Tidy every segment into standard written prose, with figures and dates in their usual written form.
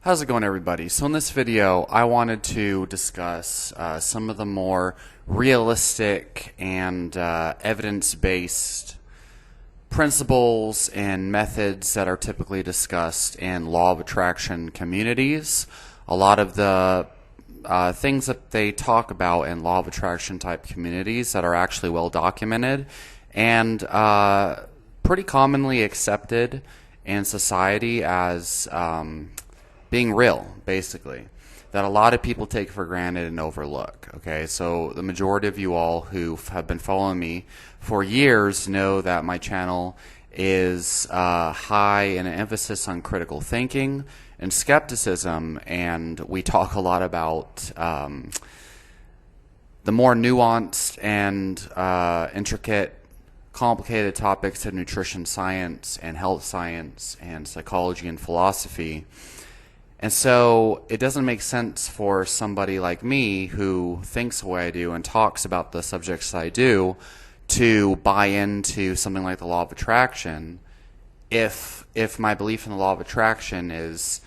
How's it going, everybody? So in this video, I wanted to discuss some of the more realistic and evidence-based principles and methods that are typically discussed in law of attraction communities. A lot of the things that they talk about in law of attraction type communities that are actually well documented and pretty commonly accepted in society as being real, basically, that a lot of people take for granted and overlook. Okay, so the majority of you all who have been following me for years know that my channel is high in an emphasis on critical thinking and skepticism, and we talk a lot about the more nuanced and intricate, complicated topics of nutrition science and health science and psychology and philosophy. And so it doesn't make sense for somebody like me who thinks the way I do and talks about the subjects I do to buy into something like the law of attraction if my belief in the law of attraction is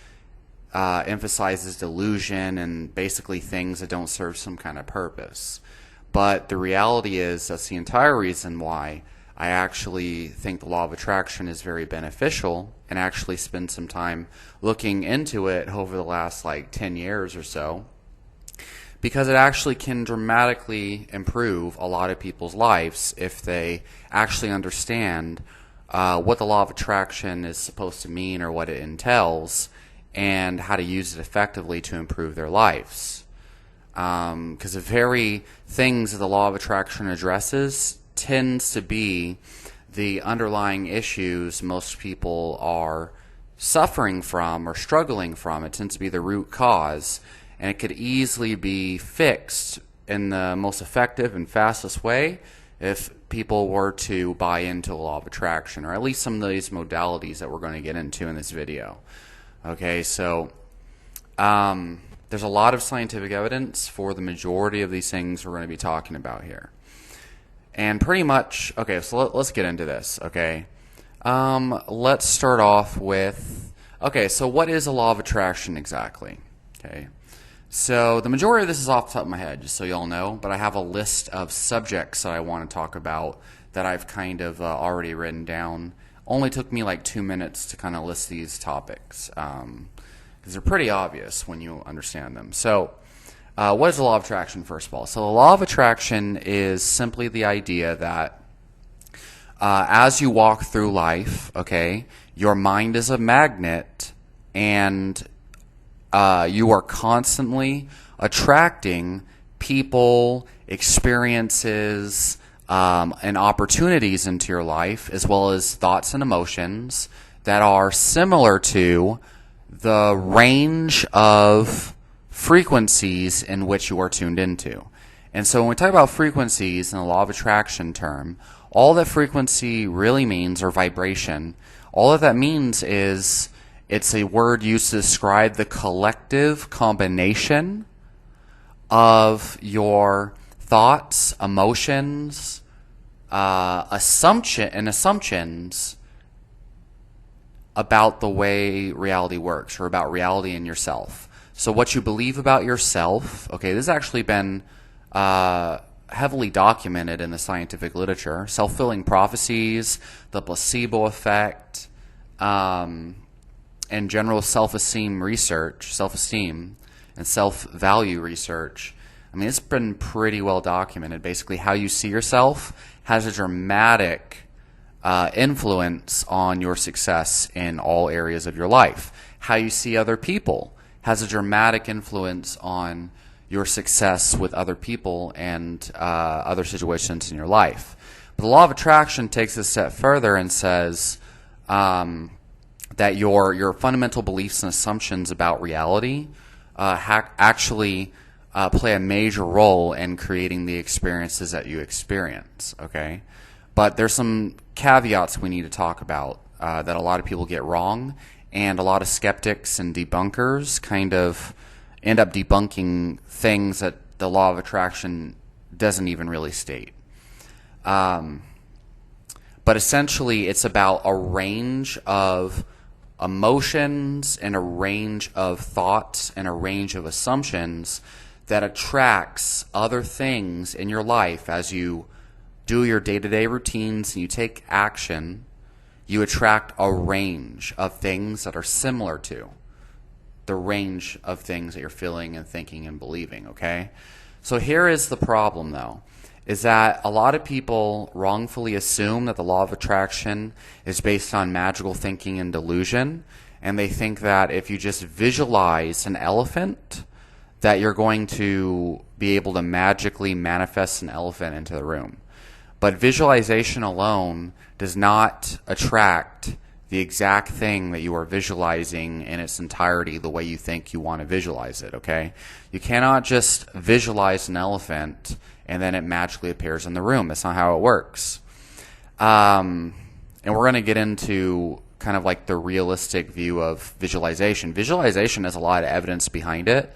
emphasizes delusion and basically things that don't serve some kind of purpose. But the reality is that's the entire reason why I actually think the law of attraction is very beneficial and actually spend some time looking into it over the last 10 years or so, because it actually can dramatically improve a lot of people's lives if they actually understand what the law of attraction is supposed to mean or what it entails and how to use it effectively to improve their lives. Because the very things that the law of attraction addresses tends to be the underlying issues most people are suffering from or struggling from. It tends to be the root cause, and it could easily be fixed in the most effective and fastest way if people were to buy into the law of attraction, or at least some of these modalities that we're going to get into in this video. Okay, so there's a lot of scientific evidence for the majority of these things we're going to be talking about here. And pretty much, okay, so let's get into this, okay? Let's start off with, okay, so what is a law of attraction exactly? Okay, so the majority of this is off the top of my head, just so you all know, but I have a list of subjects that I want to talk about that I've kind of already written down. Only took me 2 minutes to kind of list these topics, because they're pretty obvious when you understand them. So, what is the law of attraction, first of all? So the law of attraction is simply the idea that as you walk through life, okay, your mind is a magnet, and you are constantly attracting people, experiences, and opportunities into your life, as well as thoughts and emotions that are similar to the range of frequencies in which you are tuned into. And so when we talk about frequencies in the law of attraction term, all that frequency really means, or vibration, all that means is it's a word used to describe the collective combination of your thoughts, emotions, assumptions about the way reality works, or about reality in yourself. So what you believe about yourself, okay, this has actually been heavily documented in the scientific literature. Self-fulfilling prophecies, the placebo effect, and general self-esteem research, self-esteem and self-value research. I mean, it's been pretty well documented. Basically, how you see yourself has a dramatic influence on your success in all areas of your life. How you see other people has a dramatic influence on your success with other people and other situations in your life. But the law of attraction takes it a step further and says that your fundamental beliefs and assumptions about reality actually play a major role in creating the experiences that you experience. Okay, but there's some caveats we need to talk about that a lot of people get wrong. And a lot of skeptics and debunkers kind of end up debunking things that the law of attraction doesn't even really state. But essentially, it's about a range of emotions and a range of thoughts and a range of assumptions that attracts other things in your life. As you do your day-to-day routines and you take action, you attract a range of things that are similar to the range of things that you're feeling and thinking and believing, okay? So here is the problem, though, is that a lot of people wrongfully assume that the law of attraction is based on magical thinking and delusion, and they think that if you just visualize an elephant, that you're going to be able to magically manifest an elephant into the room. But visualization alone does not attract the exact thing that you are visualizing in its entirety the way you think you want to visualize it, okay? You cannot just visualize an elephant and then it magically appears in the room. That's not how it works. And we're going to get into kind of like the realistic view of visualization. Visualization has a lot of evidence behind it,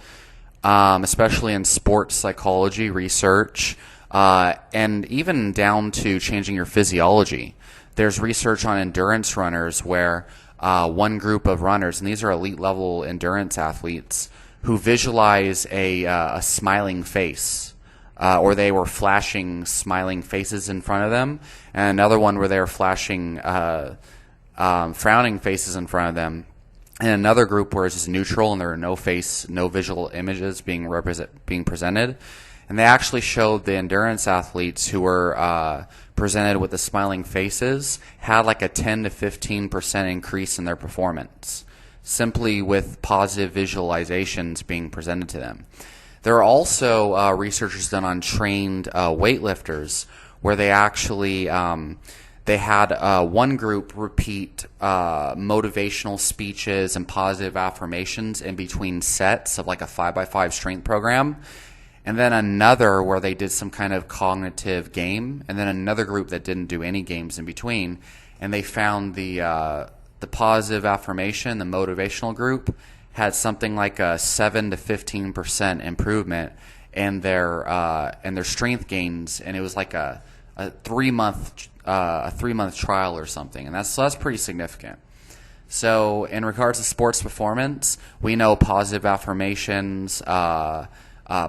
especially in sports psychology research, and even down to changing your physiology. There's research on endurance runners where one group of runners, and these are elite level endurance athletes, who visualize a smiling face, or they were flashing smiling faces in front of them, and another one where they were flashing frowning faces in front of them, and another group where it's just neutral and there are no visual images being presented. And they actually showed the endurance athletes who were presented with the smiling faces had like a 10 to 15% increase in their performance, simply with positive visualizations being presented to them. There are also researchers done on trained weightlifters where they actually they had one group repeat motivational speeches and positive affirmations in between sets of like a 5x5 strength program. And then another where they did some kind of cognitive game, and then another group that didn't do any games in between. And they found the positive affirmation, the motivational group, had something like a 7 to 15% improvement in their strength gains, and it was like a 3-month trial or something, and that's pretty significant. So in regards to sports performance, we know positive affirmations,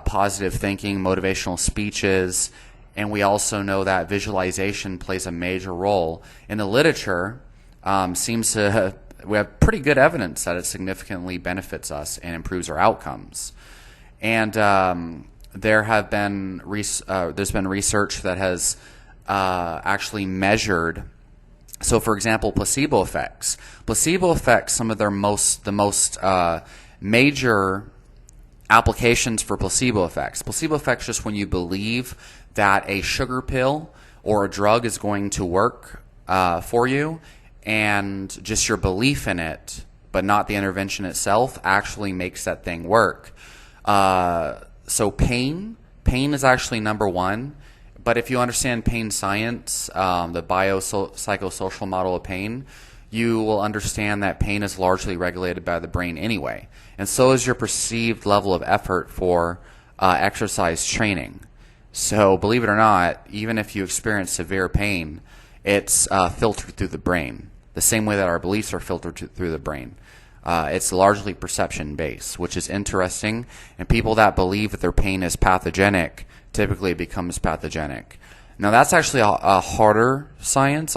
positive thinking, motivational speeches, and we also know that visualization plays a major role. In the literature, we have pretty good evidence that it significantly benefits us and improves our outcomes. And there's been research that has actually measured. So, for example, placebo effects. Placebo effects, some of the most major applications for placebo effects. Placebo effects just when you believe that a sugar pill or a drug is going to work for you, and just your belief in it, but not the intervention itself, actually makes that thing work. So pain is actually number one. But if you understand pain science, the biopsychosocial model of pain, you will understand that pain is largely regulated by the brain anyway. And so is your perceived level of effort for exercise training. So believe it or not, even if you experience severe pain, it's filtered through the brain, the same way that our beliefs are filtered through the brain. It's largely perception-based, which is interesting. And people that believe that their pain is pathogenic typically becomes pathogenic. Now that's actually a harder science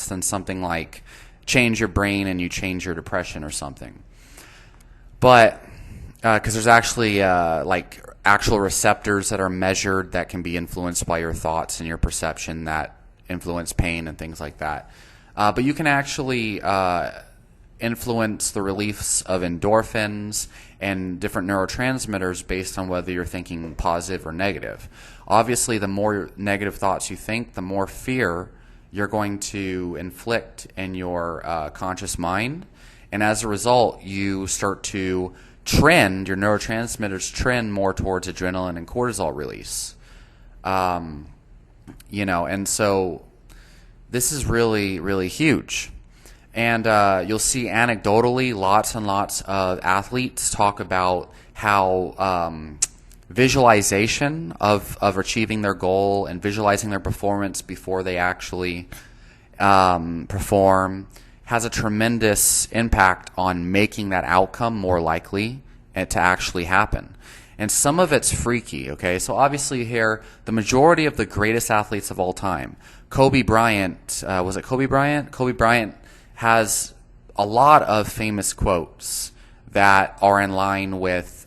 than something like change your brain and you change your depression or something. But because there's actually like actual receptors that are measured that can be influenced by your thoughts and your perception that influence pain and things like that. But you can actually influence the release of endorphins and different neurotransmitters based on whether you're thinking positive or negative. Obviously, the more negative thoughts you think, the more fear you're going to inflict in your conscious mind. And as a result, you start to trend, your neurotransmitters trend more towards adrenaline and cortisol release. And so this is really, really huge. And you'll see anecdotally lots and lots of athletes talk about how visualization of achieving their goal and visualizing their performance before they actually perform has a tremendous impact on making that outcome more likely and to actually happen. And some of it's freaky, okay? So obviously here, the majority of the greatest athletes of all time, Kobe Bryant, was it Kobe Bryant? Kobe Bryant has a lot of famous quotes that are in line with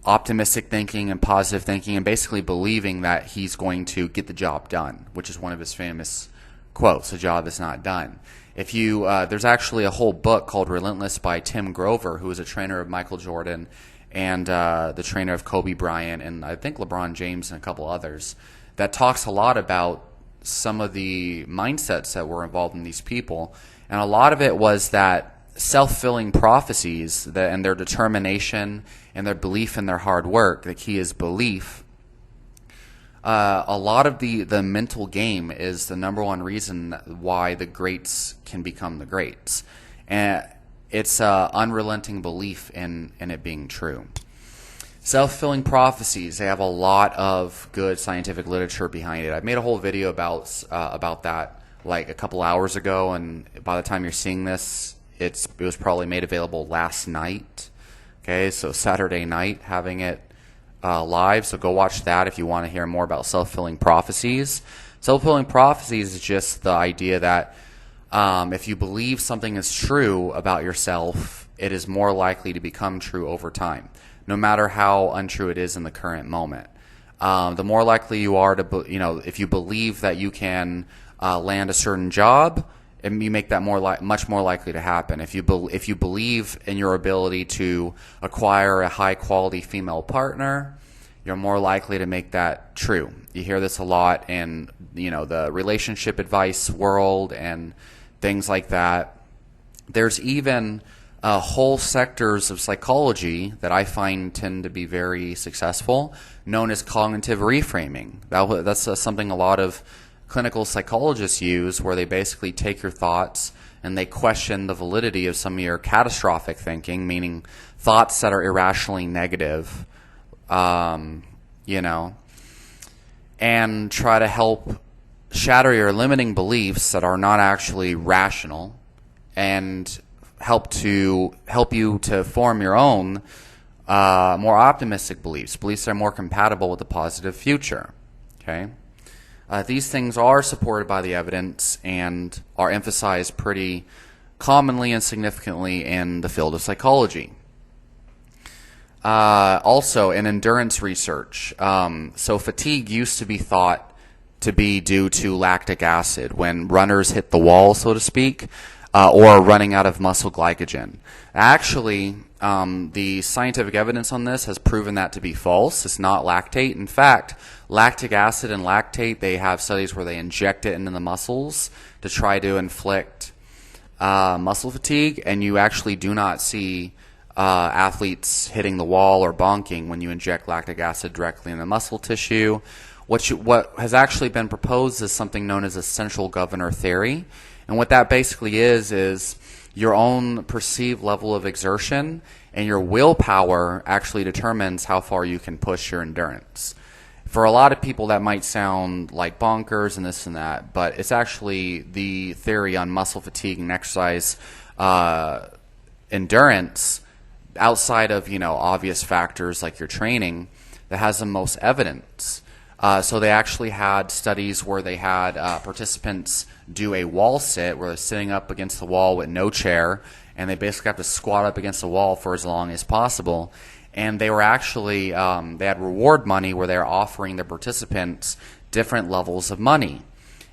optimistic thinking and positive thinking, and basically believing that he's going to get the job done, which is one of his famous quotes, "The job is not done." If you, there's actually a whole book called Relentless by Tim Grover, who is a trainer of Michael Jordan and the trainer of Kobe Bryant and I think LeBron James and a couple others, that talks a lot about some of the mindsets that were involved in these people. And a lot of it was that self-fulfilling prophecies and their determination and their belief in their hard work. The key is belief. A lot of the mental game is the number one reason why the greats can become the greats. And it's unrelenting belief in it being true. Self-fulfilling prophecies, they have a lot of good scientific literature behind it. I made a whole video about that like a couple hours ago, and by the time you're seeing this, it was probably made available last night. Okay, so Saturday night, having it live, so go watch that if you want to hear more about self-fulfilling prophecies. Self-fulfilling prophecies is just the idea that if you believe something is true about yourself, it is more likely to become true over time, no matter how untrue it is in the current moment. The more likely you are to, if you believe that you can land a certain job, and you make that much more likely to happen. If you believe in your ability to acquire a high quality female partner, you're more likely to make that true. You hear this a lot in the relationship advice world and things like that. There's even whole sectors of psychology that I find tend to be very successful, known as cognitive reframing. That's something a lot of clinical psychologists use, where they basically take your thoughts and they question the validity of some of your catastrophic thinking, meaning thoughts that are irrationally negative, and try to help shatter your limiting beliefs that are not actually rational, and help you to form your own more optimistic beliefs that are more compatible with a positive future. Okay. These things are supported by the evidence and are emphasized pretty commonly and significantly in the field of psychology. Also, in endurance research, so fatigue used to be thought to be due to lactic acid when runners hit the wall, so to speak, or running out of muscle glycogen. Actually, the scientific evidence on this has proven that to be false. It's not lactate. In fact, lactic acid and lactate, they have studies where they inject it into the muscles to try to inflict muscle fatigue, and you actually do not see athletes hitting the wall or bonking when you inject lactic acid directly in the muscle tissue. What has actually been proposed is something known as a central governor theory. And what that basically is your own perceived level of exertion and your willpower actually determines how far you can push your endurance. For a lot of people, that might sound like bonkers and this and that, but it's actually the theory on muscle fatigue and exercise endurance, outside of obvious factors like your training, that has the most evidence. So they actually had studies where they had participants do a wall sit, where they're sitting up against the wall with no chair, and they basically have to squat up against the wall for as long as possible. And they were actually, they had reward money where they were offering their participants different levels of money.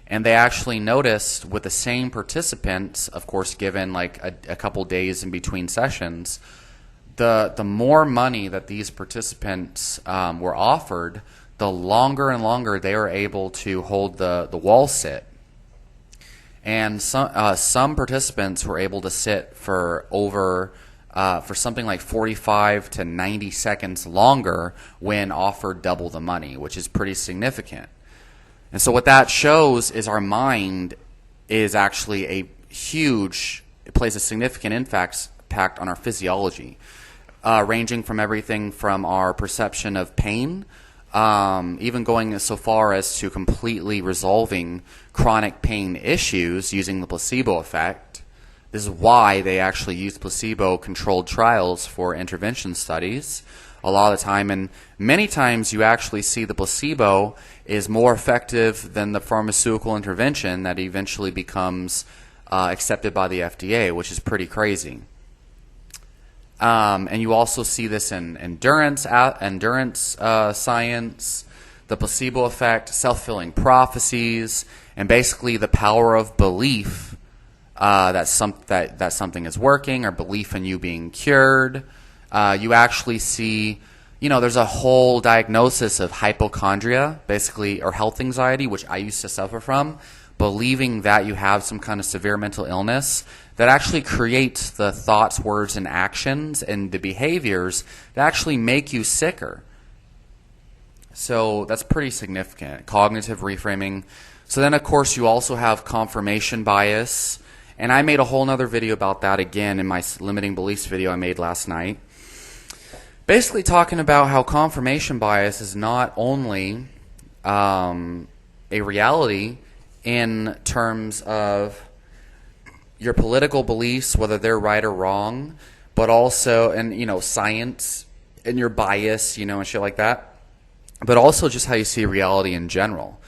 And they actually noticed with the same participants, of course given like a couple days in between sessions, the more money that these participants were offered, the longer and longer they were able to hold the wall sit. And some participants were able to sit for something like 45 to 90 seconds longer when offered double the money, which is pretty significant. And so what that shows is our mind is actually it plays a significant impact on our physiology, ranging from everything from our perception of pain even going so far as to completely resolving chronic pain issues using the placebo effect. This is why they actually use placebo-controlled trials for intervention studies a lot of the time, and many times you actually see the placebo is more effective than the pharmaceutical intervention that eventually becomes accepted by the FDA, which is pretty crazy. And you also see this in endurance science, the placebo effect, self-fulfilling prophecies, and basically the power of belief that something is working, or belief in you being cured. You actually see, there's a whole diagnosis of hypochondria, basically, or health anxiety, which I used to suffer from, believing that you have some kind of severe mental illness that actually creates the thoughts, words, and actions and the behaviors that actually make you sicker. So that's pretty significant. Cognitive reframing. So then, of course, you also have confirmation bias. And I made a whole other video about that again in my limiting beliefs video I made last night. Basically talking about how confirmation bias is not only a reality in terms of your political beliefs, whether they're right or wrong, but also, and science and your bias, and shit like that, but also just how you see reality in general.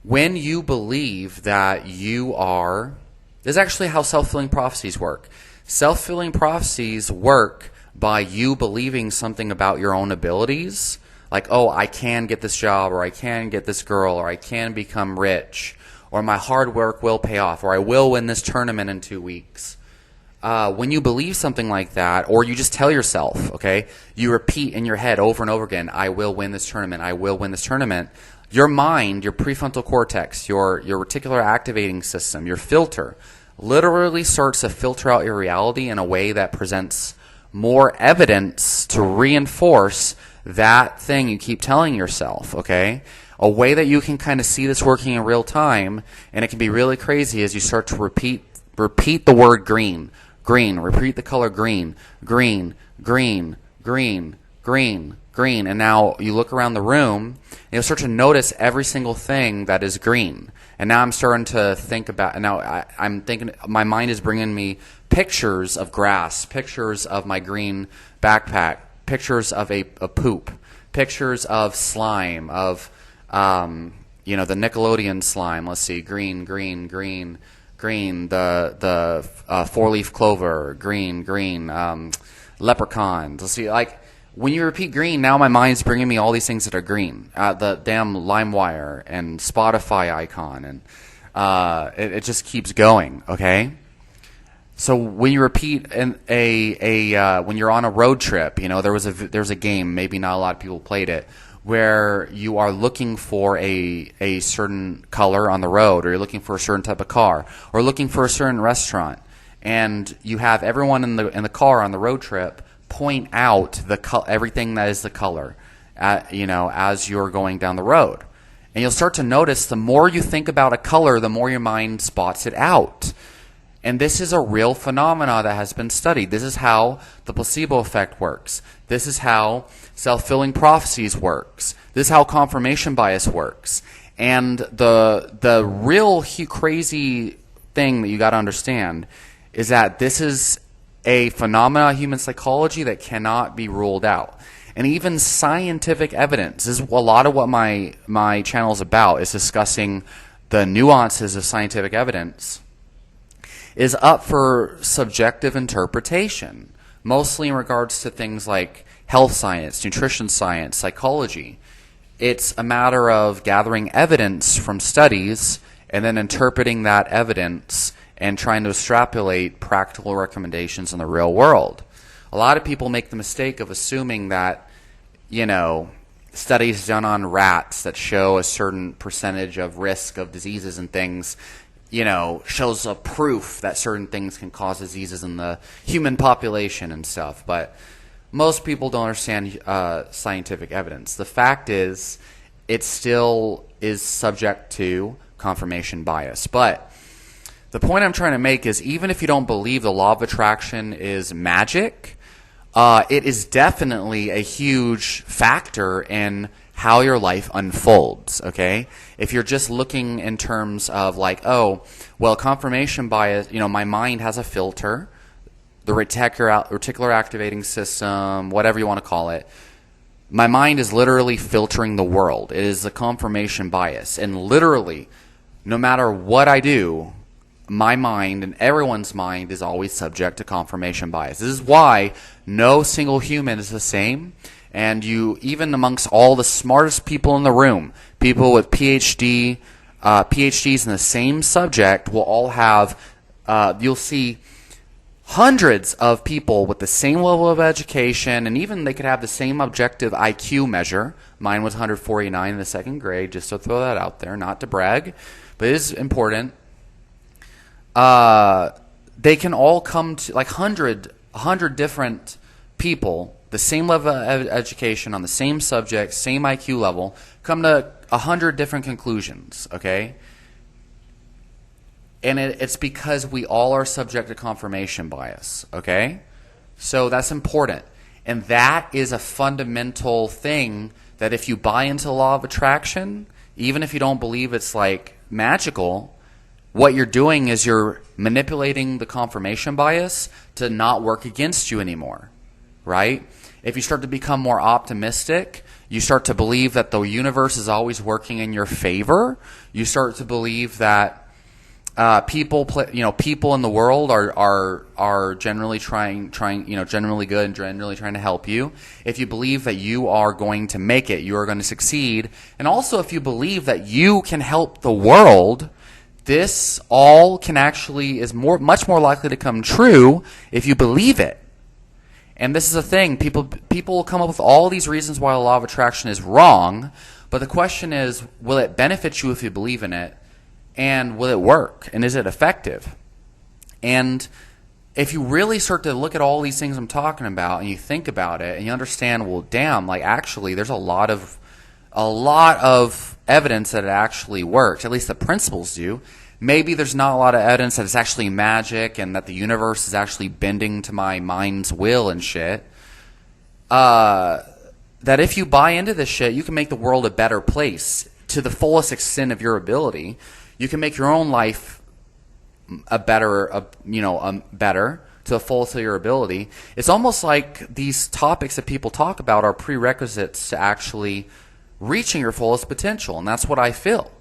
When you believe that you are, this is actually how self-fulfilling prophecies work. Self-fulfilling prophecies work by you believing something about your own abilities, like, oh, I can get this job, or I can get this girl, or I can become rich, or my hard work will pay off, or I will win this tournament in 2 weeks. When you believe something like that, or you just tell yourself, okay, you repeat in your head over and over again, I will win this tournament, I will win this tournament, your mind, your prefrontal cortex, your reticular activating system, your filter, literally starts to filter out your reality in a way that presents more evidence to reinforce that thing you keep telling yourself, okay? A way that you can kind of see this working in real time, and it can be really crazy as you start to repeat the word green, repeat the color green, green, green, green, green, green, and now you look around the room, and you'll start to notice every single thing that is green. And now I'm starting to think about, and now I'm thinking, my mind is bringing me pictures of grass, pictures of my green backpack, pictures of a poop, pictures of slime, of the Nickelodeon slime. Let's see, green, green, green, green. The 4-leaf clover, green, green. Leprechauns. Let's see, like when you repeat green, now my mind's bringing me all these things that are green. The damn LimeWire and Spotify icon, and it just keeps going. Okay. So when you repeat when you're on a road trip, there's a game, maybe not a lot of people played it, where you are looking for a certain color on the road, or you're looking for a certain type of car, or looking for a certain restaurant, and you have everyone in the car on the road trip point out everything that is the color, as you're going down the road, and you'll start to notice the more you think about a color, the more your mind spots it out. And this is a real phenomena that has been studied. This is how the placebo effect works. This is how self-fulfilling prophecies works. This is how confirmation bias works. And the real crazy thing that you got to understand is that this is a phenomena of human psychology that cannot be ruled out. And even scientific evidence, this is a lot of what my channel is about, is discussing the nuances of scientific evidence, is up for subjective interpretation, mostly in regards to things like health science, nutrition science, psychology. It's a matter of gathering evidence from studies and then interpreting that evidence and trying to extrapolate practical recommendations in the real world. A lot of people make the mistake of assuming that, studies done on rats that show a certain percentage of risk of diseases and things, shows a proof that certain things can cause diseases in the human population and stuff. But most people don't understand scientific evidence. The fact is, it still is subject to confirmation bias. But the point I'm trying to make is, even if you don't believe the law of attraction is magic, it is definitely a huge factor in how your life unfolds, okay? If you're just looking in terms of like, oh, well, confirmation bias, my mind has a filter, the reticular activating system, whatever you want to call it. My mind is literally filtering the world. It is a confirmation bias. And literally, no matter what I do, my mind and everyone's mind is always subject to confirmation bias. This is why no single human is the same. And even amongst all the smartest people in the room, people with PhDs in the same subject will all have, you'll see hundreds of people with the same level of education, and even they could have the same objective IQ measure. Mine was 149 in the second grade, just to throw that out there, not to brag, but it is important. They can all come to, like 100 different people, the same level of education on the same subject, same IQ level, come to 100 different conclusions, okay? And it's because we all are subject to confirmation bias, okay? So that's important. And that is a fundamental thing that if you buy into the law of attraction, even if you don't believe it's like magical, what you're doing is you're manipulating the confirmation bias to not work against you anymore, right? If you start to become more optimistic, you start to believe that the universe is always working in your favor. You start to believe that people in the world are generally generally good and generally trying to help you. If you believe that you are going to make it, you are going to succeed, and also if you believe that you can help the world, this all can actually is much more likely to come true if you believe it. And this is a thing. People will come up with all these reasons why the law of attraction is wrong, but the question is, will it benefit you if you believe in it? And will it work? And is it effective? And if you really start to look at all these things I'm talking about and you think about it and you understand, well, damn, like actually there's a lot of evidence that it actually works. At least the principles do. Maybe there's not a lot of evidence that it's actually magic and that the universe is actually bending to my mind's will and shit. That if you buy into this shit, you can make the world a better place to the fullest extent of your ability. You can make your own life better to the fullest of your ability. It's almost like these topics that people talk about are prerequisites to actually reaching your fullest potential, and that's what I feel.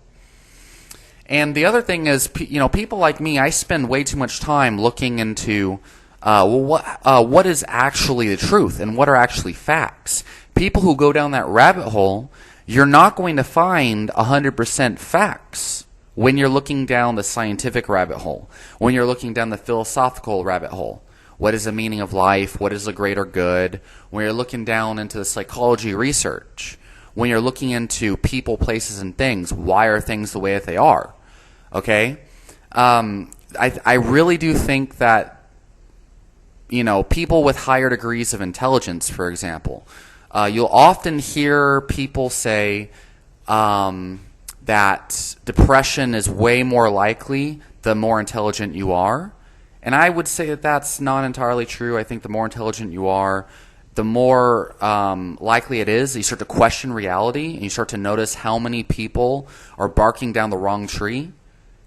And the other thing is, people like me, I spend way too much time looking into what is actually the truth and what are actually facts. People who go down that rabbit hole, you're not going to find 100% facts when you're looking down the scientific rabbit hole, when you're looking down the philosophical rabbit hole. What is the meaning of life? What is the greater good? When you're looking down into the psychology research, when you're looking into people, places, and things, why are things the way that they are? Okay? I really do think that, people with higher degrees of intelligence, for example, you'll often hear people say that depression is way more likely the more intelligent you are. And I would say that that's not entirely true. I think the more intelligent you are, the more likely it is that you start to question reality and you start to notice how many people are barking down the wrong tree.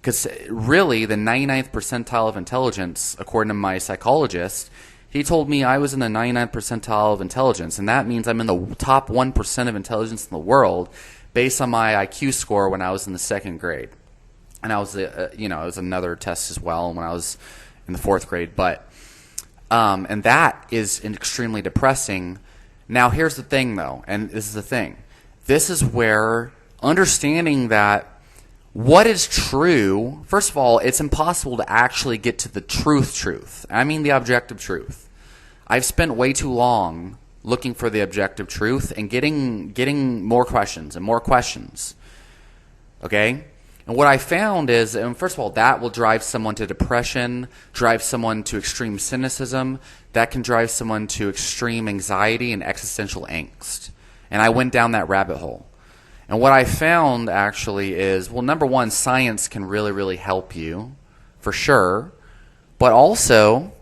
Because really, the 99th percentile of intelligence, according to my psychologist, he told me I was in the 99th percentile of intelligence, and that means I'm in the top 1% of intelligence in the world based on my IQ score when I was in the second grade. And I was, it was another test as well when I was in the fourth grade. But and that is extremely depressing. Now, here's the thing, though, and this is the thing. This is where understanding that what is true, first of all, it's impossible to actually get to the truth. I mean the objective truth. I've spent way too long looking for the objective truth and getting more questions and more questions. Okay? And what I found is, and first of all, that will drive someone to depression, drive someone to extreme cynicism. That can drive someone to extreme anxiety and existential angst. And I went down that rabbit hole. And what I found actually is, well, number one, science can really, really help you, for sure. But also,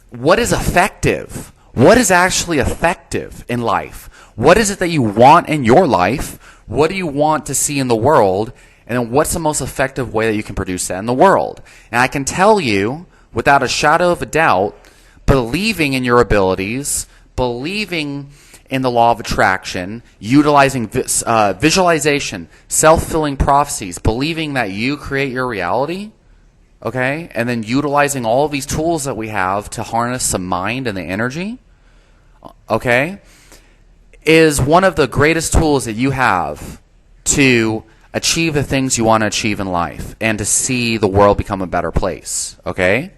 what is effective? What is actually effective in life? What is it that you want in your life? What do you want to see in the world? And then what's the most effective way that you can produce that in the world? And I can tell you, without a shadow of a doubt, believing in your abilities, believing in the law of attraction, utilizing visualization, self-fulfilling prophecies, believing that you create your reality, okay, and then utilizing all of these tools that we have to harness the mind and the energy, okay, is one of the greatest tools that you have to achieve the things you want to achieve in life and to see the world become a better place, okay?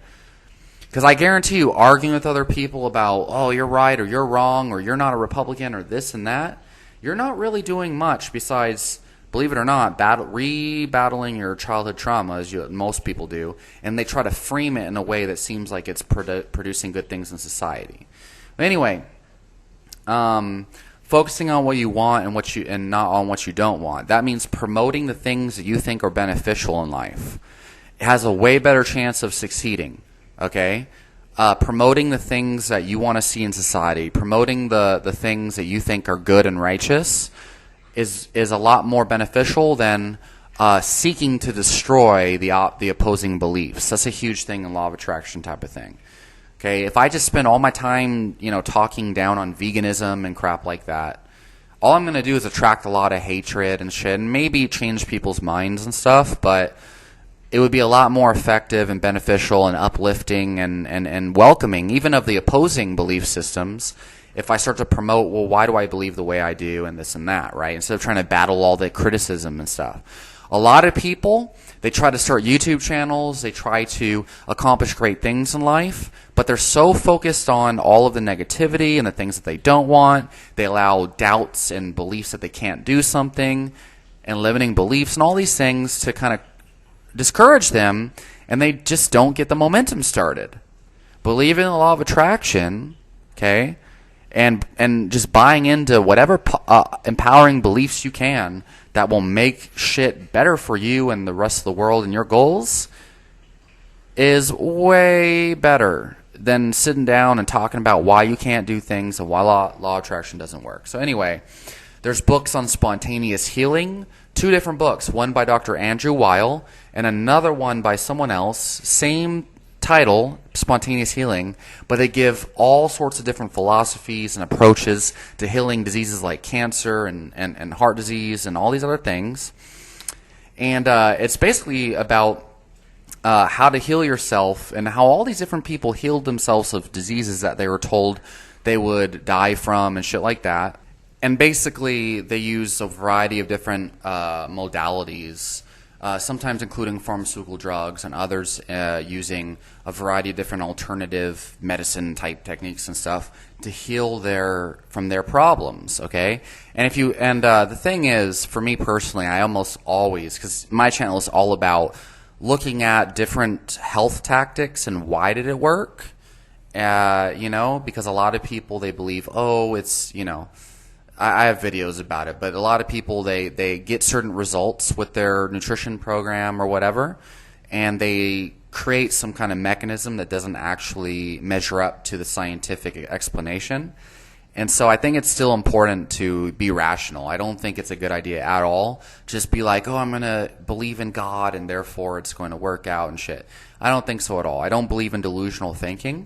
Because I guarantee you, arguing with other people about, oh, you're right or you're wrong or you're not a Republican or this and that, you're not really doing much besides, believe it or not, re-battling your childhood trauma, as most people do, and they try to frame it in a way that seems like it's producing good things in society. But anyway, focusing on what you want and not on what you don't want. That means promoting the things that you think are beneficial in life. It has a way better chance of succeeding. Okay, promoting the things that you want to see in society, promoting the things that you think are good and righteous, is a lot more beneficial than seeking to destroy the opposing beliefs. That's a huge thing in law of attraction type of thing. Okay, if I just spend all my time, talking down on veganism and crap like that, all I'm going to do is attract a lot of hatred and shit, and maybe change people's minds and stuff, but it would be a lot more effective and beneficial and uplifting and welcoming, even of the opposing belief systems, if I start to promote, well, why do I believe the way I do and this and that, right? Instead of trying to battle all the criticism and stuff. A lot of people, they try to start YouTube channels, they try to accomplish great things in life, but they're so focused on all of the negativity and the things that they don't want. They allow doubts and beliefs that they can't do something and limiting beliefs and all these things to kind of discourage them, and they just don't get the momentum started. Believe in the law of attraction, okay, and just buying into whatever empowering beliefs you can that will make shit better for you and the rest of the world and your goals is way better than sitting down and talking about why you can't do things and why law of attraction doesn't work. So anyway, there's books on spontaneous healing, 2 different books, one by Dr. Andrew Weil and another one by someone else, same title, Spontaneous Healing, but they give all sorts of different philosophies and approaches to healing diseases like cancer and heart disease and all these other things. And it's basically about how to heal yourself and how all these different people healed themselves of diseases that they were told they would die from and shit like that. And basically, they use a variety of different modalities, sometimes including pharmaceutical drugs, and others using a variety of different alternative medicine-type techniques and stuff to heal from their problems. Okay, and the thing is, for me personally, I almost always, because my channel is all about looking at different health tactics and why did it work, because a lot of people, they believe, oh, it's, I have videos about it, but a lot of people, they get certain results with their nutrition program or whatever, and they create some kind of mechanism that doesn't actually measure up to the scientific explanation. And so I think it's still important to be rational. I don't think it's a good idea at all. Just be like, oh, I'm going to believe in God and therefore it's going to work out and shit. I don't think so at all. I don't believe in delusional thinking.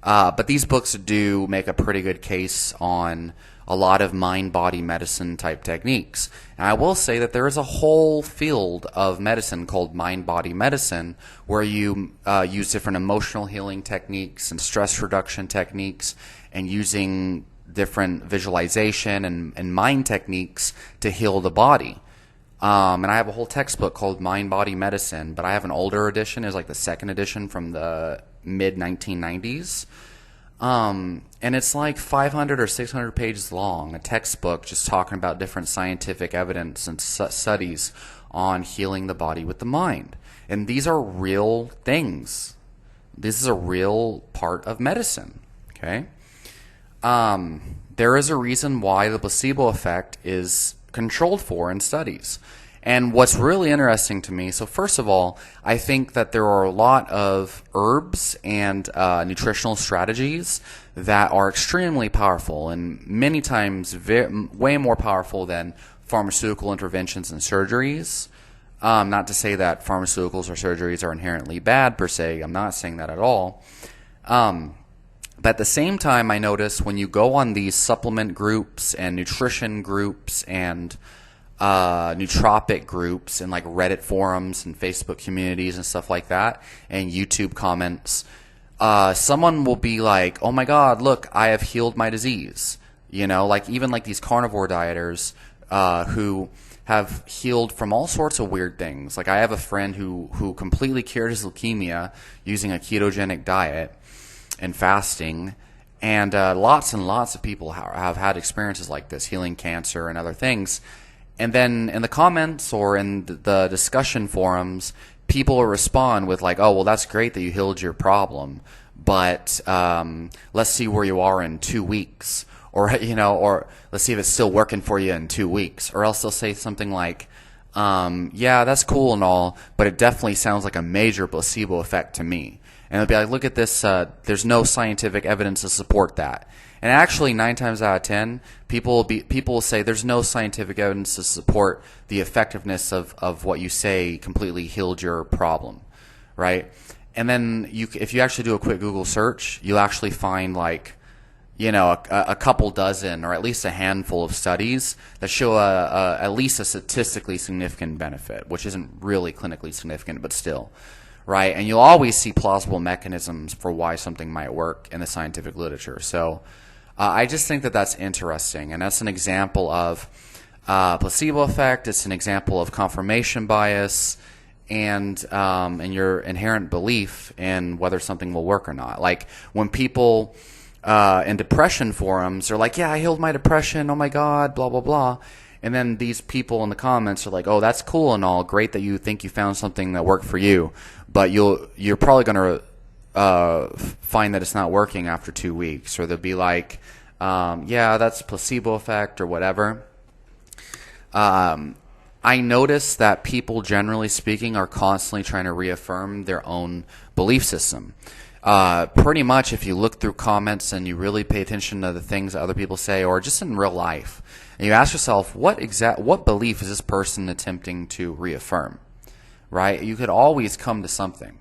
But these books do make a pretty good case on a lot of mind-body medicine type techniques. And I will say that there is a whole field of medicine called mind-body medicine where you use different emotional healing techniques and stress reduction techniques and using different visualization and mind techniques to heal the body. And I have a whole textbook called Mind-Body Medicine, but I have an older edition. It's like the second edition from the mid-1990s. And it's like 500 or 600 pages long, a textbook just talking about different scientific evidence and studies on healing the body with the mind. And these are real things. This is a real part of medicine, okay? There is a reason why the placebo effect is controlled for in studies. And what's really interesting to me, so first of all, I think that there are a lot of herbs and nutritional strategies that are extremely powerful and many times way more powerful than pharmaceutical interventions and surgeries. Not to say that pharmaceuticals or surgeries are inherently bad per se. I'm not saying that at all. But at the same time, I notice when you go on these supplement groups and nutrition groups and nootropic groups and like Reddit forums and Facebook communities and stuff like that and YouTube comments, someone will be like, oh my God, look, I have healed my disease. You know, like even like these carnivore dieters who have healed from all sorts of weird things. Like I have a friend who completely cured his leukemia using a ketogenic diet and fasting. And lots of people have had experiences like this, healing cancer and other things. And then in the comments or in the discussion forums, people will respond with like, oh, well, that's great that you healed your problem, but let's see where you are in 2 weeks. Or, you know, or let's see if it's still working for you in 2 weeks. Or else they'll say something like, yeah, that's cool and all, but it definitely sounds like a major placebo effect to me. And they'll be like, look at this, there's no scientific evidence to support that. And actually, 9 times out of 10, people will say there's no scientific evidence to support the effectiveness of what you say completely healed your problem, right? And then if you actually do a quick Google search, you'll actually find like, you know, a couple dozen or at least a handful of studies that show at least a statistically significant benefit, which isn't really clinically significant, but still, right? And you'll always see plausible mechanisms for why something might work in the scientific literature. So I just think that that's interesting, and that's an example of placebo effect. It's an example of confirmation bias and your inherent belief in whether something will work or not. Like when people in depression forums are like, yeah, I healed my depression, oh my God, blah, blah, blah. And then these people in the comments are like, oh, that's cool and all, great that you think you found something that worked for you, but you're probably going to find that it's not working after 2 weeks. Or they'll be like, yeah, that's placebo effect or whatever. I notice that people, generally speaking, are constantly trying to reaffirm their own belief system. Pretty much if you look through comments and you really pay attention to the things that other people say, or just in real life, and you ask yourself, what belief is this person attempting to reaffirm, right? You could always come to something.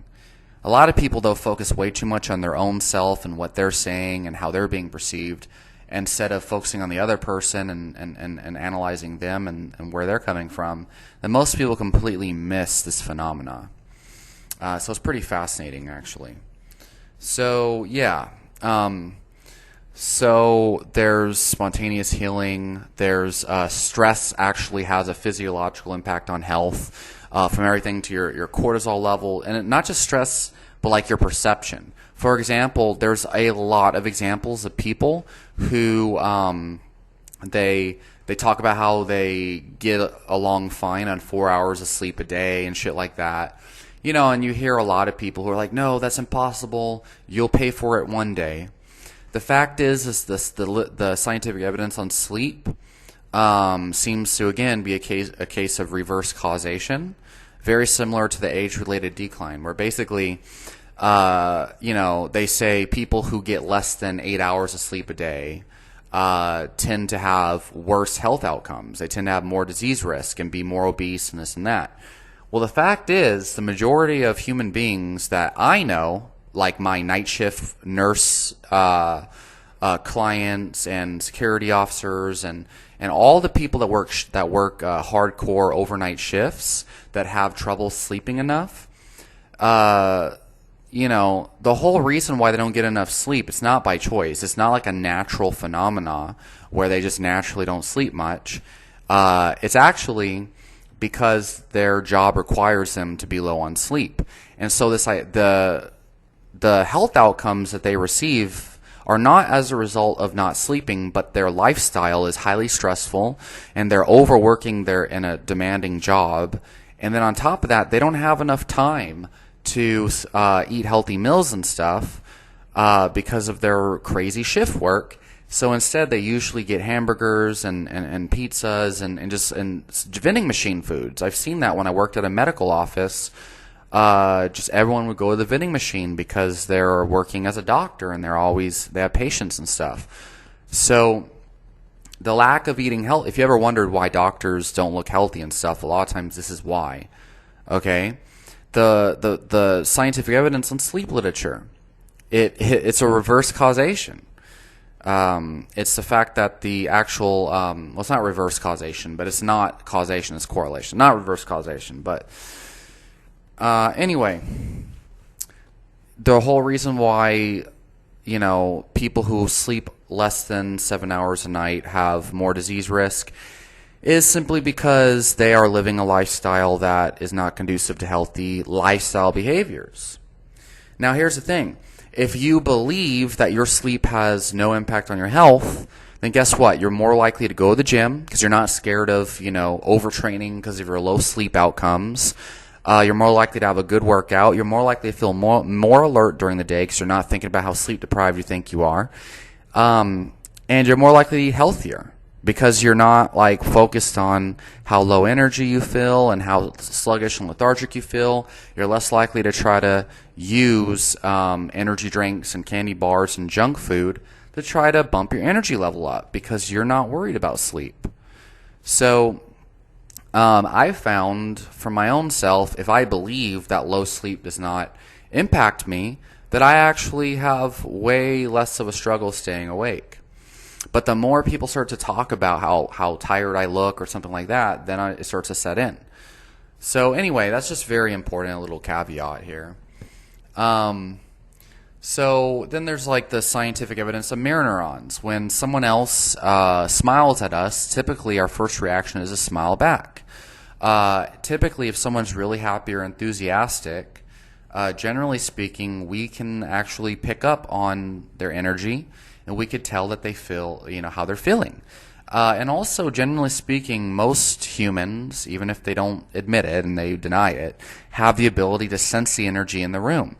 A lot of people, though, focus way too much on their own self and what they're saying and how they're being perceived, instead of focusing on the other person and analyzing them and where they're coming from. Then most people completely miss this phenomena. So it's pretty fascinating, actually. So, yeah. So there's spontaneous healing. There's stress actually has a physiological impact on health, from everything to your cortisol level. And not just stress, but like your perception. For example, there's a lot of examples of people who they talk about how they get along fine on 4 hours of sleep a day and shit like that. You know, and you hear a lot of people who are like, no, that's impossible. You'll pay for it one day. The fact is the scientific evidence on sleep seems to, again, be a case of reverse causation, very similar to the age-related decline, where basically, you know, they say people who get less than 8 hours of sleep a day tend to have worse health outcomes. They tend to have more disease risk and be more obese and this and that. Well, the fact is, the majority of human beings that I know, like my night shift nurse clients and security officers and all the people that work hardcore overnight shifts that have trouble sleeping enough, you know, the whole reason why they don't get enough sleep, it's not by choice. It's not like a natural phenomena where they just naturally don't sleep much. It's actually because their job requires them to be low on sleep. And so the health outcomes that they receive are not as a result of not sleeping, but their lifestyle is highly stressful and they're overworking in a demanding job. And then on top of that, they don't have enough time to eat healthy meals and stuff. because of their crazy shift work. So instead, they usually get hamburgers and pizzas and vending machine foods. I've seen that when I worked at a medical office. Just everyone would go to the vending machine because they're working as a doctor and they have patients and stuff. So the lack of eating health, if you ever wondered why doctors don't look healthy and stuff, a lot of times this is why. Okay? The scientific evidence on sleep literature, it's a reverse causation. It's the fact that the actual, well, it's not reverse causation, but it's not causation, it's correlation. Not reverse causation, but anyway, the whole reason why, people who sleep less than 7 hours a night have more disease risk is simply because they are living a lifestyle that is not conducive to healthy lifestyle behaviors. Now, here's the thing. If you believe that your sleep has no impact on your health, then guess what? You're more likely to go to the gym because you're not scared of, overtraining because of your low sleep outcomes. You're more likely to have a good workout. You're more likely to feel more alert during the day because you're not thinking about how sleep deprived you think you are. And you're more likely to eat healthier because you're not focused on how low energy you feel and how sluggish and lethargic you feel. You're less likely to try to use energy drinks and candy bars and junk food to try to bump your energy level up because you're not worried about sleep. So I found for my own self, if I believe that low sleep does not impact me, that I actually have way less of a struggle staying awake. But the more people start to talk about how tired I look or something like that, then it starts to set in. So anyway, that's just very important, a little caveat here. So then there's the scientific evidence of mirror neurons. When someone else smiles at us, typically our first reaction is to smile back. Typically, if someone's really happy or enthusiastic, generally speaking, we can actually pick up on their energy, and we could tell that they feel, how they're feeling. And also, generally speaking, most humans, even if they don't admit it and they deny it, have the ability to sense the energy in the room.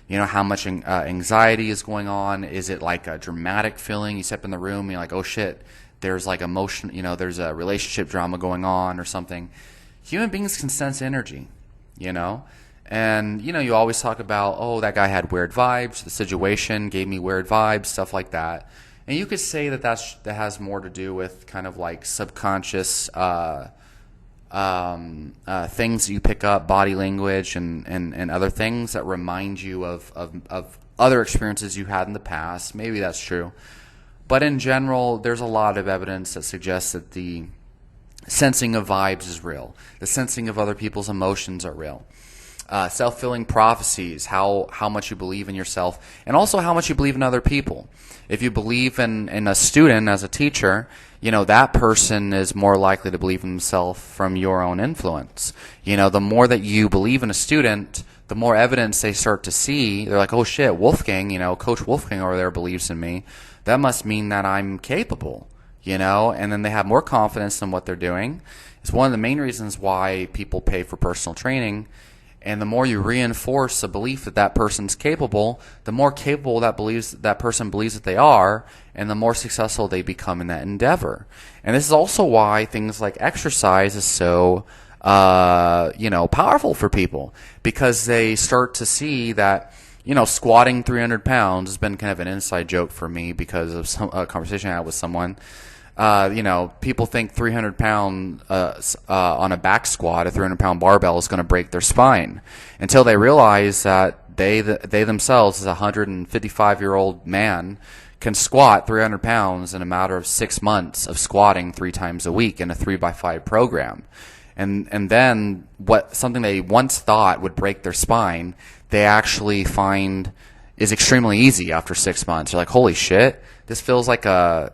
How much anxiety is going on. Is it like a dramatic feeling? You step in the room and you're like, oh shit, there's emotion, there's a relationship drama going on or something. Human beings can sense energy, And, you always talk about, oh, that guy had weird vibes, the situation gave me weird vibes, stuff like that. And you could say that has more to do with kind of subconscious things that you pick up, body language and other things that remind you of other experiences you had in the past. Maybe that's true. But in general, there's a lot of evidence that suggests that the sensing of vibes is real. The sensing of other people's emotions are real. Self-fulfilling prophecies, how much you believe in yourself, and also how much you believe in other people. If you believe in a student as a teacher, that person is more likely to believe in himself from your own influence. The more that you believe in a student, the more evidence they start to see. They're like, oh shit, Wolfgang, Coach Wolfgang over there believes in me. That must mean that I'm capable, and then they have more confidence in what they're doing. It's one of the main reasons why people pay for personal training. And the more you reinforce the belief that that person's capable, the more capable that person believes that they are, and the more successful they become in that endeavor. And this is also why things like exercise is so, powerful for people, because they start to see that, squatting 300 pounds has been kind of an inside joke for me because of a conversation I had with someone. People think 300 pound on a back squat, a 300 pound barbell is going to break their spine until they realize that they themselves, as a 155-year-old man, can squat 300 pounds in a matter of 6 months of squatting 3 times a week in a 3x5 program. And then something they once thought would break their spine, they actually find is extremely easy after 6 months. You're like, holy shit, this feels like a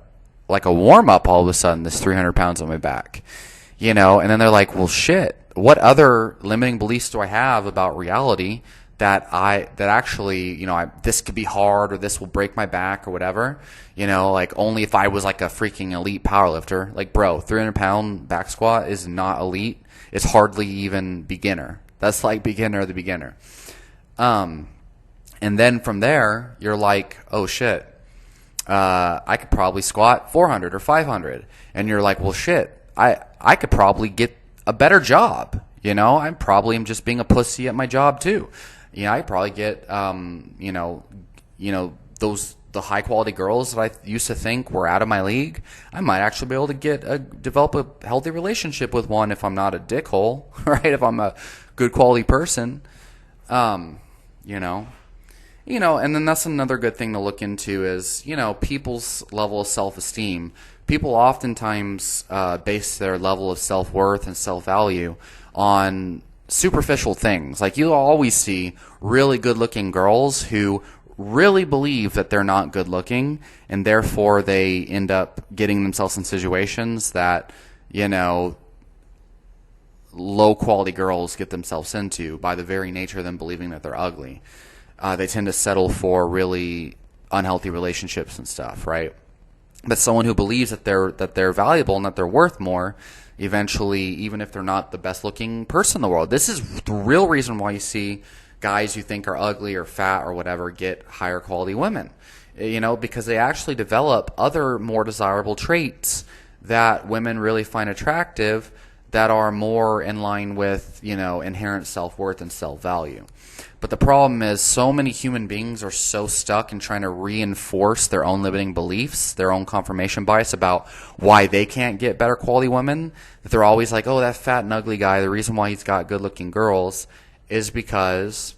warm-up all of a sudden, this 300 pounds on my back, and then they're like, well, shit, what other limiting beliefs do I have about reality that actually, this could be hard or this will break my back or whatever, only if I was like a freaking elite powerlifter. Like, bro, 300-pound back squat is not elite. It's hardly even beginner. That's like beginner of the beginner. And And then from there, you're like, oh shit, I could probably squat 400 or 500. And you're like, well shit, I could probably get a better job. You know, I probably am just being a pussy at my job too. You know, I probably get, the high quality girls that I used to think were out of my league. I might actually be able to develop a healthy relationship with one if I'm not a dickhole, right? If I'm a good quality person, and then that's another good thing to look into is, people's level of self-esteem. People oftentimes base their level of self-worth and self-value on superficial things. Like, you'll always see really good-looking girls who really believe that they're not good-looking, and therefore they end up getting themselves in situations that, low-quality girls get themselves into by the very nature of them believing that they're ugly. They tend to settle for really unhealthy relationships and stuff, right? But someone who believes that they're valuable and that they're worth more, eventually, even if they're not the best-looking person in the world, this is the real reason why you see guys you think are ugly or fat or whatever get higher quality women, because they actually develop other more desirable traits that women really find attractive that are more in line with, inherent self-worth and self-value. But the problem is so many human beings are so stuck in trying to reinforce their own limiting beliefs, their own confirmation bias about why they can't get better quality women, that they're always like, oh, that fat and ugly guy, the reason why he's got good-looking girls is because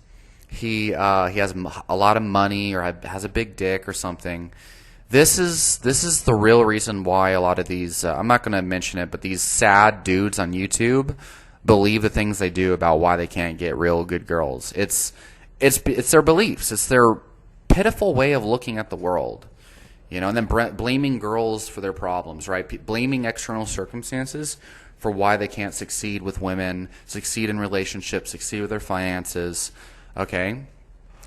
he has a lot of money or has a big dick or something. This is the real reason why a lot of these I'm not going to mention it, but these sad dudes on YouTube believe the things they do about why they can't get real good girls. It's their beliefs. It's their pitiful way of looking at the world, and then blaming girls for their problems, right? Blaming external circumstances for why they can't succeed with women, succeed in relationships, succeed with their finances, okay?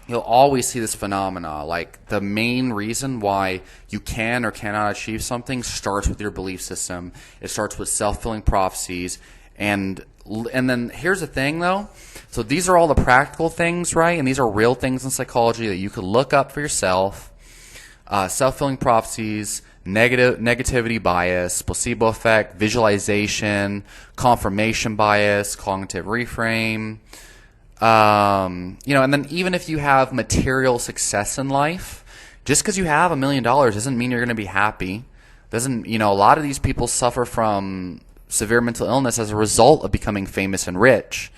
You'll always see this phenomena, like the main reason why you can or cannot achieve something starts with your belief system. It starts with self-fulfilling prophecies, and then here's the thing, though. So these are all the practical things, right? And these are real things in psychology that you could look up for yourself. Self-fulfilling prophecies, negativity bias, placebo effect, visualization, confirmation bias, cognitive reframe. And then even if you have material success in life, just because you have $1 million doesn't mean you're going to be happy. A lot of these people suffer from severe mental illness as a result of becoming famous and rich.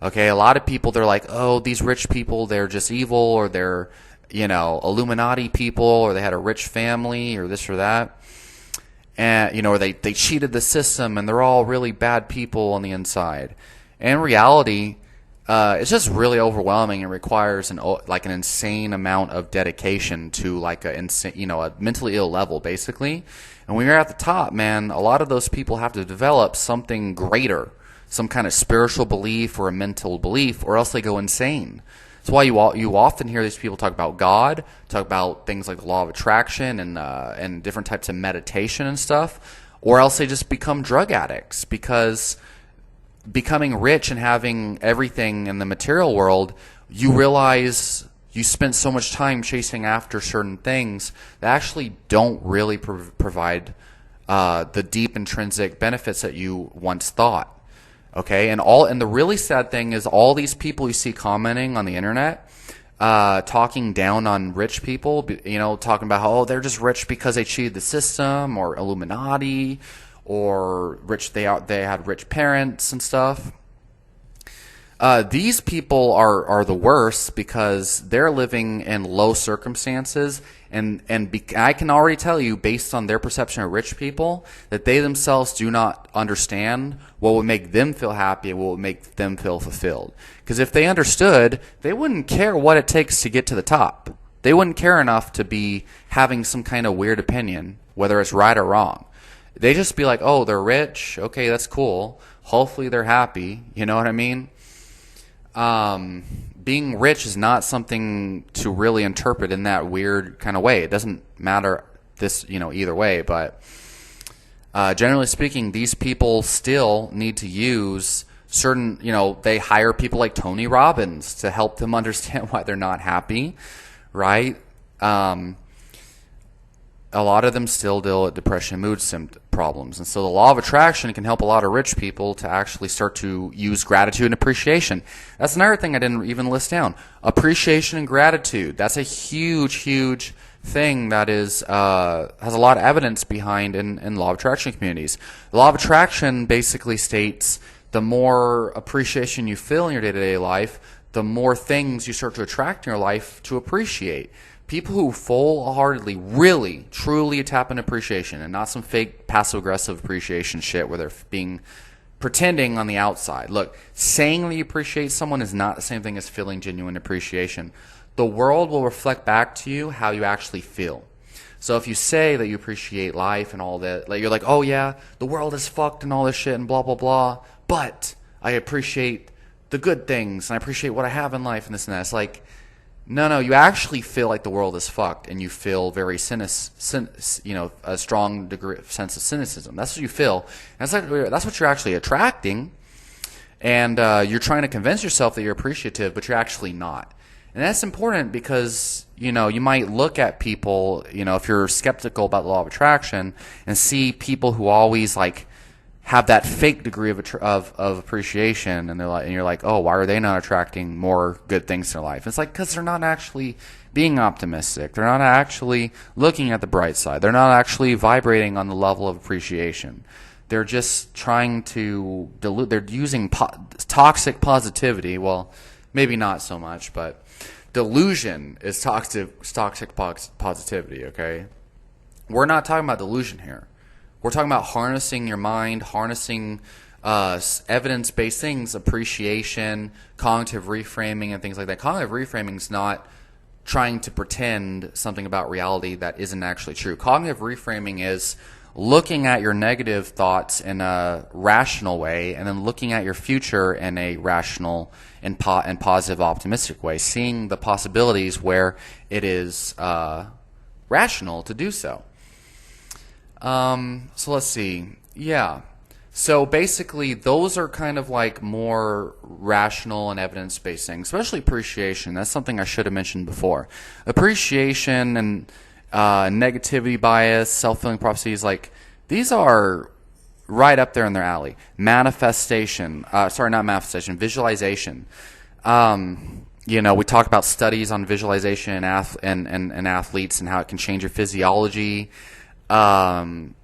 Okay, a lot of people, they're like, oh, these rich people, they're just evil, or they're, Illuminati people, or they had a rich family, or this or that. And, or they cheated the system, and they're all really bad people on the inside. And in reality, it's just really overwhelming and requires an insane amount of dedication to a mentally ill level, basically. And when you're at the top, man, a lot of those people have to develop something greater, some kind of spiritual belief or a mental belief, or else they go insane. That's why you often hear these people talk about God, talk about things like the law of attraction and different types of meditation and stuff, or else they just become drug addicts, because becoming rich and having everything in the material world, you realize you spent so much time chasing after certain things that actually don't really provide the deep intrinsic benefits that you once thought. Okay, and the really sad thing is all these people you see commenting on the internet, talking down on rich people, talking about how they're just rich because they cheated the system, or Illuminati, or rich they had rich parents and stuff. These people are the worst because they're living in low circumstances, and I can already tell you, based on their perception of rich people, that they themselves do not understand what would make them feel happy and what would make them feel fulfilled. Because if they understood, they wouldn't care what it takes to get to the top. They wouldn't care enough to be having some kind of weird opinion, whether it's right or wrong. They just be like, oh, they're rich. Okay, that's cool. Hopefully they're happy. You know what I mean? Being rich is not something to really interpret in that weird kind of way. It doesn't matter either way, but generally speaking, these people still need to use certain, they hire people like Tony Robbins to help them understand why they're not happy, right? A lot of them still deal with depression, mood problems. And so the law of attraction can help a lot of rich people to actually start to use gratitude and appreciation. That's another thing I didn't even list down. Appreciation and gratitude. That's a huge, huge thing that is has a lot of evidence behind in law of attraction communities. The law of attraction basically states the more appreciation you feel in your day-to-day life, the more things you start to attract in your life to appreciate. People who full-heartedly, really, truly tap into appreciation and not some fake passive-aggressive appreciation shit where they're pretending on the outside. Look, saying that you appreciate someone is not the same thing as feeling genuine appreciation. The world will reflect back to you how you actually feel. So if you say that you appreciate life and all that, like you're like, oh yeah, the world is fucked and all this shit and blah, blah, blah, but I appreciate the good things and I appreciate what I have in life and this and that. It's like, no, you actually feel like the world is fucked, and you feel very a strong degree sense of cynicism. That's what you feel. And that's what you're actually attracting, and you're trying to convince yourself that you're appreciative, but you're actually not. And that's important because you might look at people, if you're skeptical about the law of attraction, and see people who always have that fake degree of appreciation, and you're like, oh, why are they not attracting more good things in their life? It's like because they're not actually being optimistic. They're not actually looking at the bright side. They're not actually vibrating on the level of appreciation. They're just trying to dilute. They're using toxic positivity. Well, maybe not so much, but delusion is toxic positivity. Okay, we're not talking about delusion here. We're talking about harnessing your mind, harnessing evidence-based things, appreciation, cognitive reframing, and things like that. Cognitive reframing is not trying to pretend something about reality that isn't actually true. Cognitive reframing is looking at your negative thoughts in a rational way and then looking at your future in a rational and positive, optimistic way, seeing the possibilities where it is rational to do so. So let's see. Yeah. So basically, those are kind of like more rational and evidence-based things, especially appreciation. That's something I should have mentioned before. Appreciation and negativity bias, self-fulfilling prophecies, these are right up there in their alley. Visualization. We talk about studies on visualization and athletes and how it can change your physiology. Then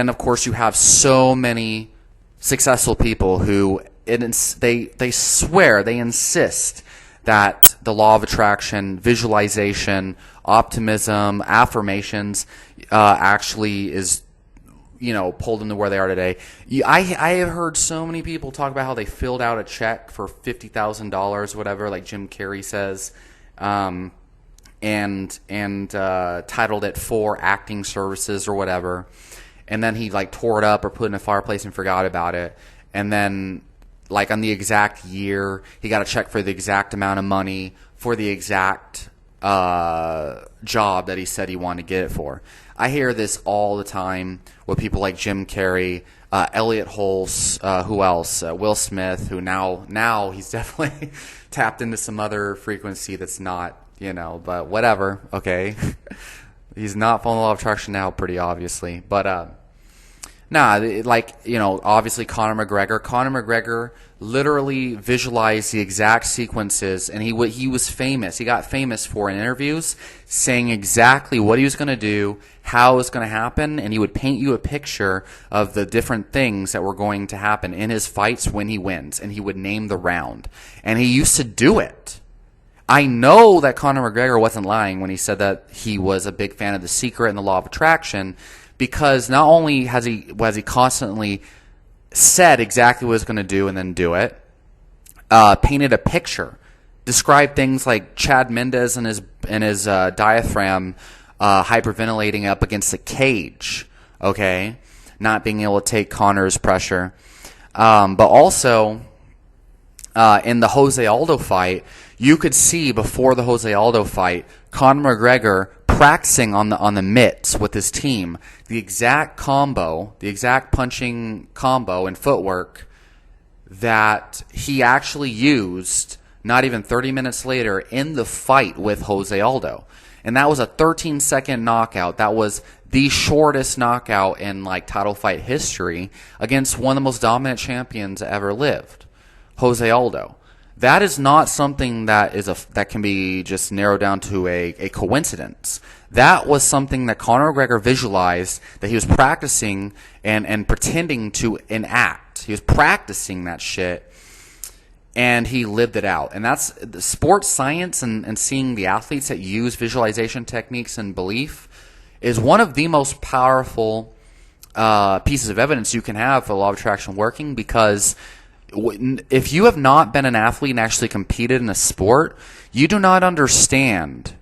of course you have so many successful people who they swear, they insist that the law of attraction, visualization, optimism, affirmations actually is pulled them to where they are today. I have heard so many people talk about how they filled out a check for $50,000, whatever, like Jim Carrey says. And titled it for acting services or whatever, and then he tore it up or put it in a fireplace and forgot about it, and then on the exact year he got a check for the exact amount of money for the exact job that he said he wanted to get it for. I hear this all the time with people like Jim Carrey, Elliot Hulse, who else? Will Smith, who now he's definitely tapped into some other frequency that's not. But whatever, okay. He's not following the law of attraction now, pretty obviously. But, obviously Conor McGregor. Conor McGregor literally visualized the exact sequences, and he was famous. He got famous for in interviews saying exactly what he was going to do, how it was going to happen, and he would paint you a picture of the different things that were going to happen in his fights when he wins, and he would name the round. And he used to do it. I know that Conor McGregor wasn't lying when he said that he was a big fan of The Secret and the Law of Attraction, because not only has he constantly said exactly what he was going to do and then do it, painted a picture, described things like Chad Mendes and his diaphragm hyperventilating up against the cage, okay, not being able to take Conor's pressure, but also in the Jose Aldo fight. You could see before the Jose Aldo fight, Conor McGregor practicing on the mitts with his team the exact combo, the exact punching combo and footwork that he actually used not even 30 minutes later in the fight with Jose Aldo. And that was a 13-second knockout. That was the shortest knockout in like title fight history against one of the most dominant champions that ever lived, Jose Aldo. That is not something that that can be just narrowed down to a coincidence. That was something that Conor McGregor visualized, that he was practicing and pretending to enact. He was practicing that shit, and he lived it out. And that's the sports science and seeing the athletes that use visualization techniques and belief is one of the most powerful pieces of evidence you can have for the law of attraction working, because if you have not been an athlete and actually competed in a sport, you do not understand,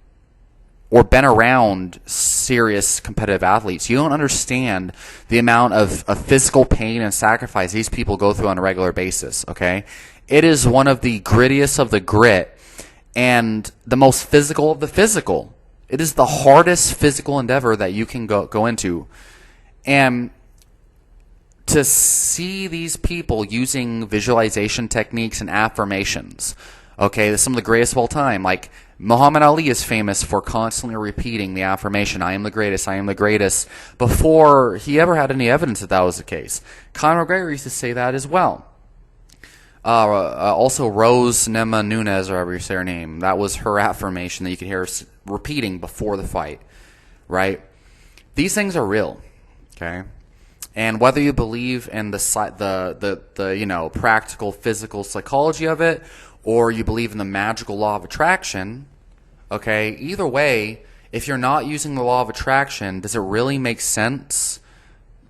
or been around serious competitive athletes, you don't understand the amount of physical pain and sacrifice these people go through on a regular basis, okay? It is one of the grittiest of the grit and the most physical of the physical. It is the hardest physical endeavor that you can go into. And to see these people using visualization techniques and affirmations, okay, some of the greatest of all time, like Muhammad Ali is famous for constantly repeating the affirmation, I am the greatest, I am the greatest, before he ever had any evidence that that was the case. Conor McGregor used to say that as well. Also, Rose Namajunas, or however you say her name, that was her affirmation that you could hear her repeating before the fight, right? These things are real, okay? And whether you believe in the practical physical psychology of it, or you believe in the magical law of attraction, okay, either way, if you're not using the law of attraction, does it really make sense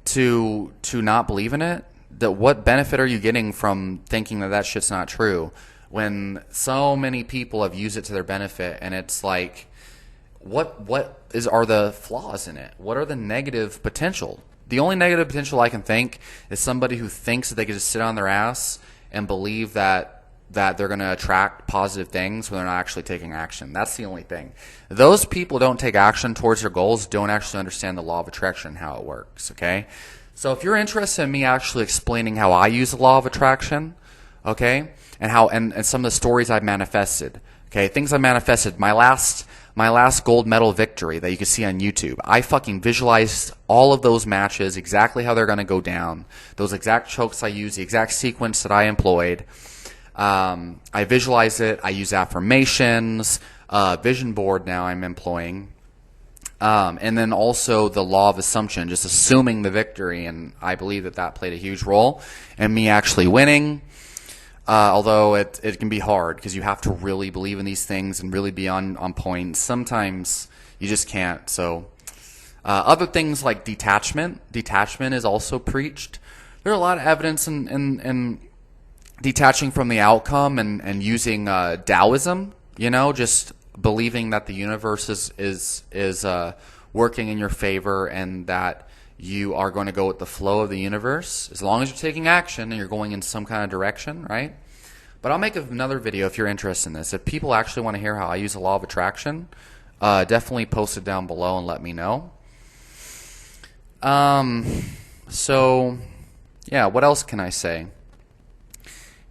to not believe in it? That what benefit are you getting from thinking that shit's not true when so many people have used it to their benefit? And it's like, what are the flaws in it? What are the negative potential? The only negative potential I can think is somebody who thinks that they could just sit on their ass and believe that they're going to attract positive things when they're not actually taking action. That's the only thing. Those people don't take action towards their goals, don't actually understand the law of attraction and how it works, okay? So if you're interested in me actually explaining how I use the law of attraction, okay, and how and some of the stories I've manifested, okay, things I manifested, my last gold medal victory that you can see on YouTube, I fucking visualized all of those matches, exactly how they're going to go down, those exact chokes I used, the exact sequence that I employed. I visualize it. I use affirmations, vision board now I'm employing. And then also the law of assumption, just assuming the victory, and I believe that played a huge role in me actually winning. Although it can be hard because you have to really believe in these things and really be on point. Sometimes you just can't. So other things like detachment is also preached. There's a lot of evidence in detaching from the outcome and using Taoism, just believing that the universe is working in your favor and that you are going to go with the flow of the universe as long as you're taking action and you're going in some kind of direction, right? But I'll make another video if you're interested in this. If people actually want to hear how I use the law of attraction, definitely post it down below and let me know. So, yeah, what else can I say?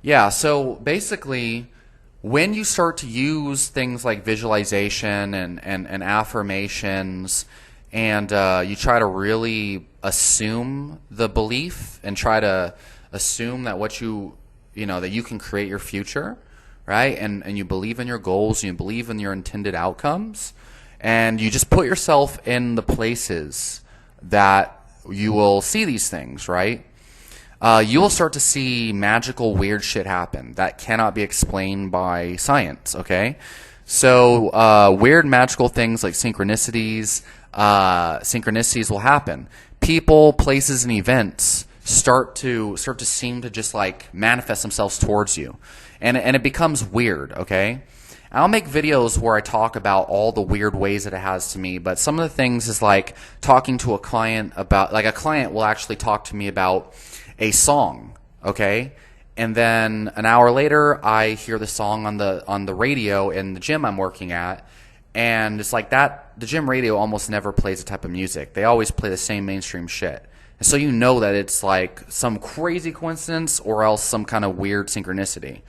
Yeah, so basically, when you start to use things like visualization and affirmations, and you try to really assume the belief and try to assume that that you can create your future, right? And you believe in your goals, and you believe in your intended outcomes, and you just put yourself in the places that you will see these things, right? You will start to see magical, weird shit happen that cannot be explained by science, okay? So weird, magical things like synchronicities will happen. People, places, and events start to seem to just like manifest themselves towards you, and it becomes weird, okay? I'll make videos where I talk about all the weird ways that it has to me, but some of the things is like talking to a client about, like a client will actually talk to me about a song, okay? And then an hour later, I hear the song on the radio in the gym I'm working at, And it's like that, the gym radio almost never plays the type of music. They always play the same mainstream shit. And so you know that it's like some crazy coincidence or else some kind of weird synchronicity,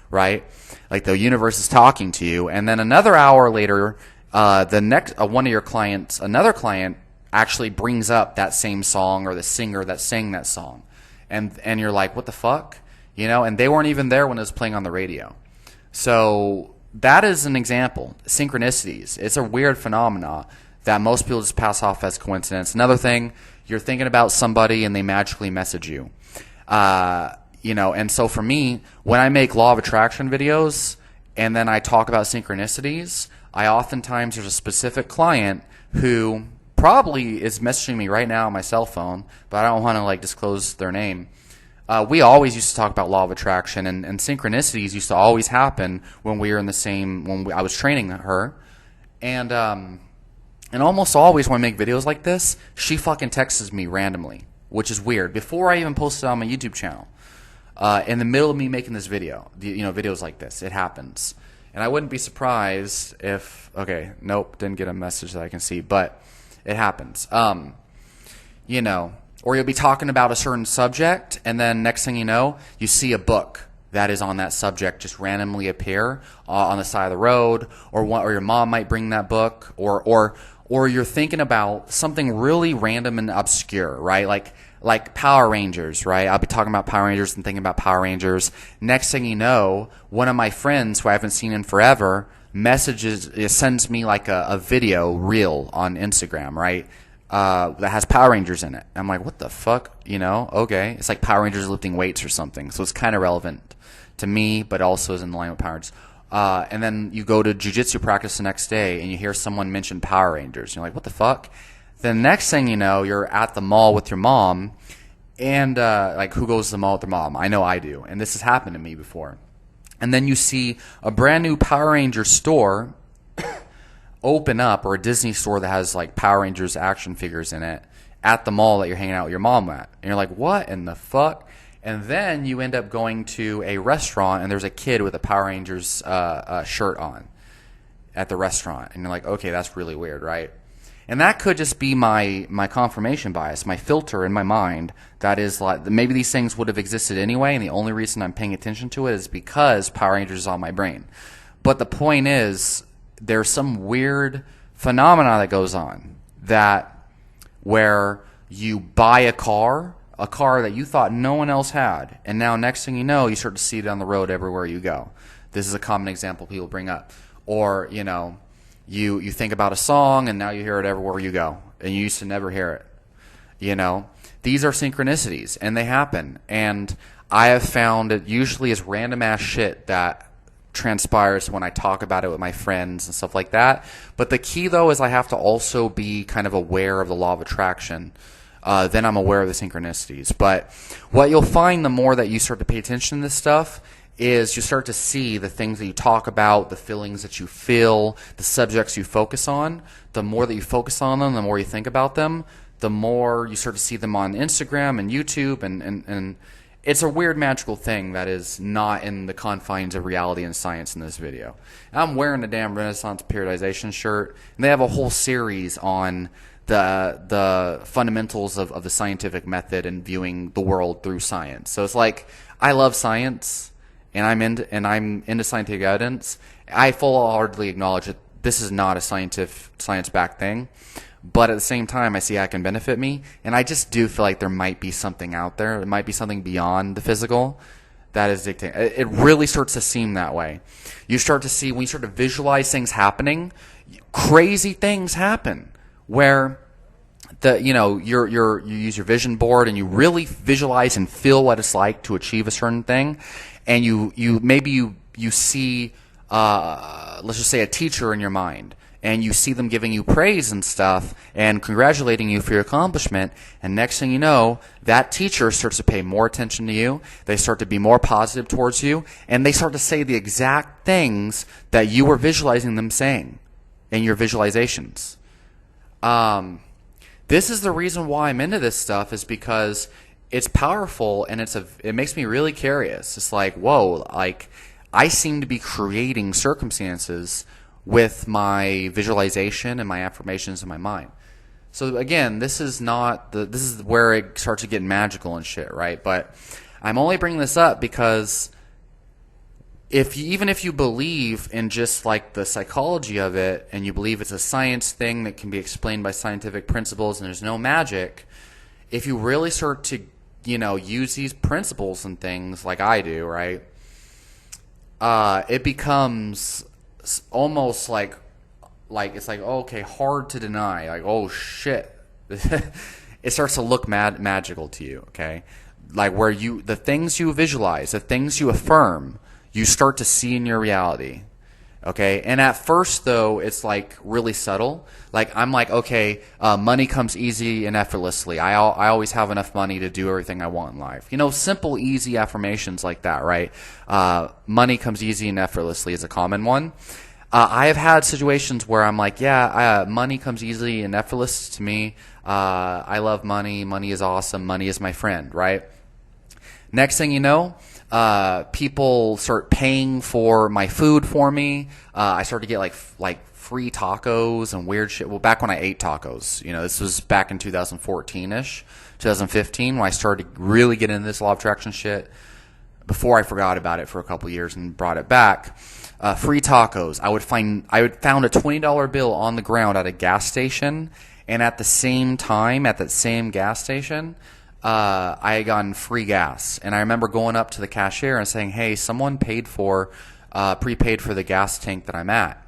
right? Like the universe is talking to you, and then another hour later, one of your clients, another client, actually brings up that same song or the singer that sang that song, and you're like, what the fuck, And they weren't even there when it was playing on the radio. So that is an example. Synchronicities. It's a weird phenomena that most people just pass off as coincidence. Another thing, you're thinking about somebody and they magically message you. And so for me, when I make law of attraction videos and then I talk about synchronicities, there's a specific client who probably is messaging me right now on my cell phone, but I don't want to disclose their name. We always used to talk about law of attraction, and synchronicities used to always happen when we were in the same, I was training her. And almost always when I make videos like this, she fucking texts me randomly, which is weird. Before I even posted it on my YouTube channel, in the middle of me making this video, videos like this, it happens. And I wouldn't be surprised if, okay, nope, didn't get a message that I can see, but it happens. Or you'll be talking about a certain subject, and then next thing you know, you see a book that is on that subject just randomly appear on the side of the road, or your mom might bring that book, or you're thinking about something really random and obscure, right? Like Power Rangers, right? I'll be talking about Power Rangers and thinking about Power Rangers. Next thing you know, one of my friends who I haven't seen in forever sends me like a video reel on Instagram, right? That has Power Rangers in it. I'm like, what the fuck? Okay. It's like Power Rangers lifting weights or something. So it's kind of relevant to me, but also is in line with Power Rangers. And then you go to jiu-jitsu practice the next day and you hear someone mention Power Rangers. You're like, what the fuck? Then next thing you know, you're at the mall with your mom, and who goes to the mall with their mom? I know I do, and this has happened to me before. And then you see a brand new Power Rangers store open up, or a Disney store that has Power Rangers action figures in it at the mall that you're hanging out with your mom at. And you're like, what in the fuck? And then you end up going to a restaurant and there's a kid with a Power Rangers shirt on at the restaurant. And you're like, okay, that's really weird, right? And that could just be my confirmation bias, my filter in my mind. That is maybe these things would have existed anyway, and the only reason I'm paying attention to it is because Power Rangers is on my brain. But the point is, there's some weird phenomena that goes on where you buy a car that you thought no one else had, and now next thing you know, you start to see it on the road everywhere you go. This is a common example people bring up. Or, you think about a song and now you hear it everywhere you go, and you used to never hear it. These are synchronicities, and they happen. And I have found it usually is random ass shit that transpires when I talk about it with my friends and stuff like that. But the key, though, is I have to also be kind of aware of the law of attraction. Then I'm aware of the synchronicities. But what you'll find the more that you start to pay attention to this stuff is you start to see the things that you talk about, the feelings that you feel, the subjects you focus on. The more that you focus on them, the more you think about them, the more you start to see them on Instagram and YouTube, and it's a weird magical thing that is not in the confines of reality and science in this video. I'm wearing a damn Renaissance periodization shirt, and they have a whole series on the fundamentals of the scientific method and viewing the world through science. So it's like, I love science, and I'm into scientific evidence. I full-heartedly acknowledge that this is not a science-backed thing, but at the same time, I see how it can benefit me, and I just do feel like there might be something out there. There might be something beyond the physical that is dictating. It really starts to seem that way. You start to see, when you start to visualize things happening, crazy things happen where you use your vision board and you really visualize and feel what it's like to achieve a certain thing, and you see let's just say a teacher in your mind, and you see them giving you praise and stuff and congratulating you for your accomplishment, and next thing you know, that teacher starts to pay more attention to you. They start to be more positive towards you, and they start to say the exact things that you were visualizing them saying in your visualizations. This is the reason why I'm into this stuff, is because it's powerful, and it makes me really curious. It's like, whoa, I seem to be creating circumstances with my visualization and my affirmations in my mind. So again, this is where it starts to get magical and shit, right? But I'm only bringing this up because even if you believe in just like the psychology of it, and you believe it's a science thing that can be explained by scientific principles and there's no magic, if you really start to, use these principles and things like I do, right? It becomes almost like it's like, okay, hard to deny. Like, oh shit, it starts to look magical to you. Okay, like where the things you visualize, the things you affirm, you start to see in your reality. Okay, and at first though, it's like really subtle. Like I'm like, okay, money comes easy and effortlessly. I always have enough money to do everything I want in life. Simple, easy affirmations like that, right? Money comes easy and effortlessly is a common one. I have had situations where I'm like, yeah, money comes easily and effortless to me. I love money. Money is awesome. Money is my friend, right? Next thing you know, people start paying for my food for me. I start to get like free tacos and weird shit. Well, back when I ate tacos, this was back in 2014-ish, 2015, when I started to really get into this law of attraction shit. Before I forgot about it for a couple years and brought it back. Free tacos. I would found a $20 bill on the ground at a gas station, and at the same time, at that same gas station, I had gotten free gas. And I remember going up to the cashier and saying, hey, someone prepaid for the gas tank that I'm at.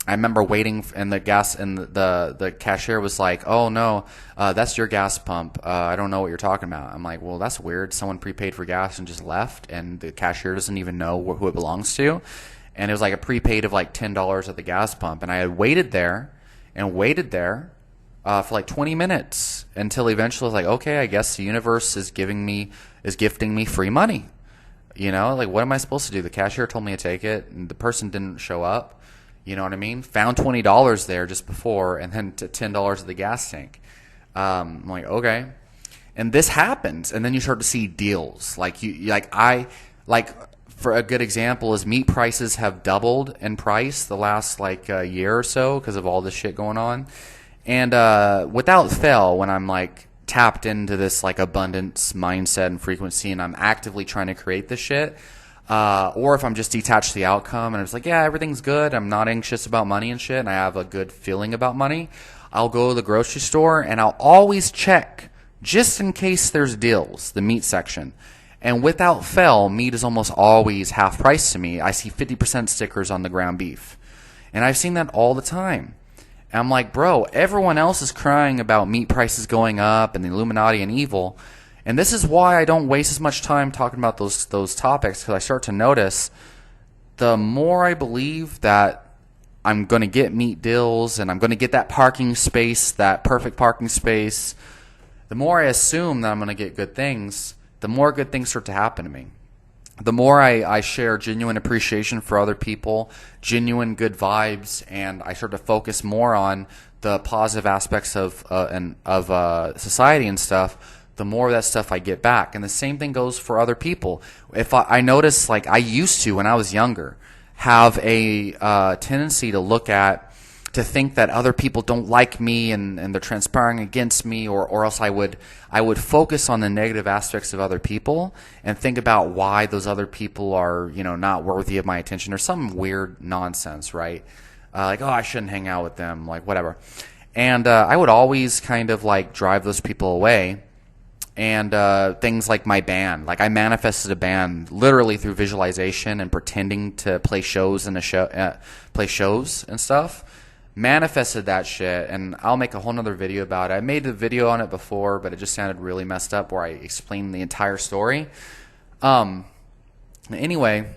I remember waiting, and the cashier was like, oh no, that's your gas pump. I don't know what you're talking about. I'm like, well, that's weird. Someone prepaid for gas and just left, and the cashier doesn't even know who it belongs to. And it was like a prepaid of like $10 at the gas pump. And I had waited there for like 20 minutes until eventually I was like, okay, I guess the universe is gifting me free money. Like, what am I supposed to do? The cashier told me to take it, and the person didn't show up. You know what I mean? Found $20 there just before, and then $10 at the gas tank. I'm like, okay. And this happens, and then you start to see deals. For a good example is meat prices have doubled in price the last year or so because of all this shit going on. And without fail, when I'm like tapped into this like abundance mindset and frequency, and I'm actively trying to create this shit, or if I'm just detached to the outcome and I'm just like, yeah, everything's good, I'm not anxious about money and shit, and I have a good feeling about money, I'll go to the grocery store and I'll always check, just in case there's deals, the meat section. And without fail, meat is almost always half price to me. I see 50% stickers on the ground beef. And I've seen that all the time. And I'm like, bro, everyone else is crying about meat prices going up and the Illuminati and evil. And this is why I don't waste as much time talking about those topics, because I start to notice the more I believe that I'm going to get meat deals and I'm going to get that parking space, that perfect parking space, the more I assume that I'm going to get good things, the more good things start to happen to me. The more I share genuine appreciation for other people, genuine good vibes, and I start to focus more on the positive aspects of society and stuff, the more of that stuff I get back. And the same thing goes for other people. If I notice, like I used to when I was younger, have a tendency to think that other people don't like me and they're conspiring against me, or else I would focus on the negative aspects of other people and think about why those other people are, not worthy of my attention, or some weird nonsense, right? Like, oh, I shouldn't hang out with them, like whatever. And I would always kind of like drive those people away. And things like my band, like I manifested a band literally through visualization and pretending to play shows and stuff. Manifested that shit, and I'll make a whole nother video about it. I made a video on it before, but it just sounded really messed up where I explained the entire story. Anyway,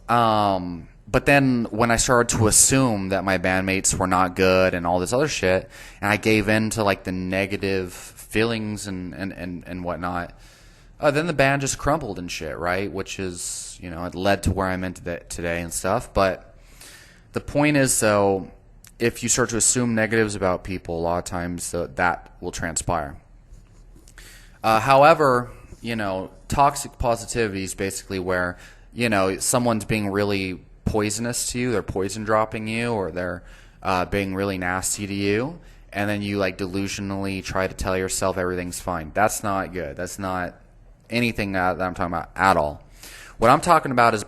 but then when I started to assume that my bandmates were not good and all this other shit, and I gave in to like the negative feelings and whatnot, then the band just crumbled and shit, right? Which is, it led to where I'm in today and stuff. But the point is, though, if you start to assume negatives about people, a lot of times that will transpire. However, toxic positivity is basically where, someone's being really poisonous to you, they're poison dropping you, or they're being really nasty to you, and then you like delusionally try to tell yourself everything's fine. That's not good. That's not anything that I'm talking about at all. What I'm talking about is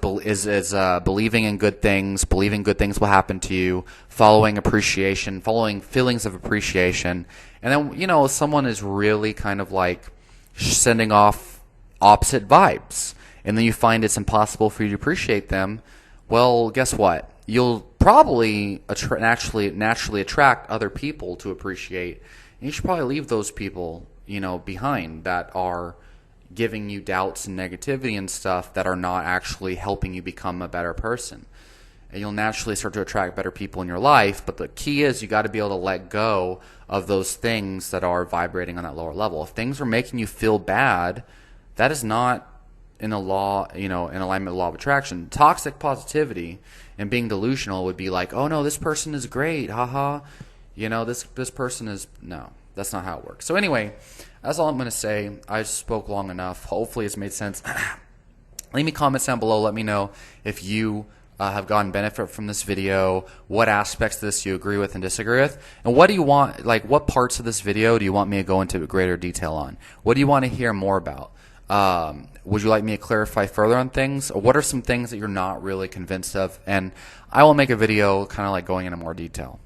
believing in good things, believing good things will happen to you, following appreciation, following feelings of appreciation. And then, you know, someone is really kind of like sending off opposite vibes, and then you find it's impossible for you to appreciate them. Well, guess what? You'll probably naturally attract other people to appreciate, and you should probably leave those people, you know, behind that are giving you doubts and negativity and stuff that are not actually helping you become a better person. And you'll naturally start to attract better people in your life, but the key is you got to be able to let go of those things that are vibrating on that lower level. If things are making you feel bad, that is not in the law, you know, in alignment with the law of attraction. Toxic positivity and being delusional would be like, oh no, this person is great, haha. You know, this person is, no, that's not how it works. So anyway, that's all I'm going to say. I spoke long enough. Hopefully it's made sense. Leave me comments down below. Let me know if you have gotten benefit from this video, what aspects of this you agree with and disagree with, and what do you want, like what parts of this video do you want me to go into greater detail on? What do you want to hear more about? Would you like me to clarify further on things? Or what are some things that you're not really convinced of? And I will make a video kind of like going into more detail.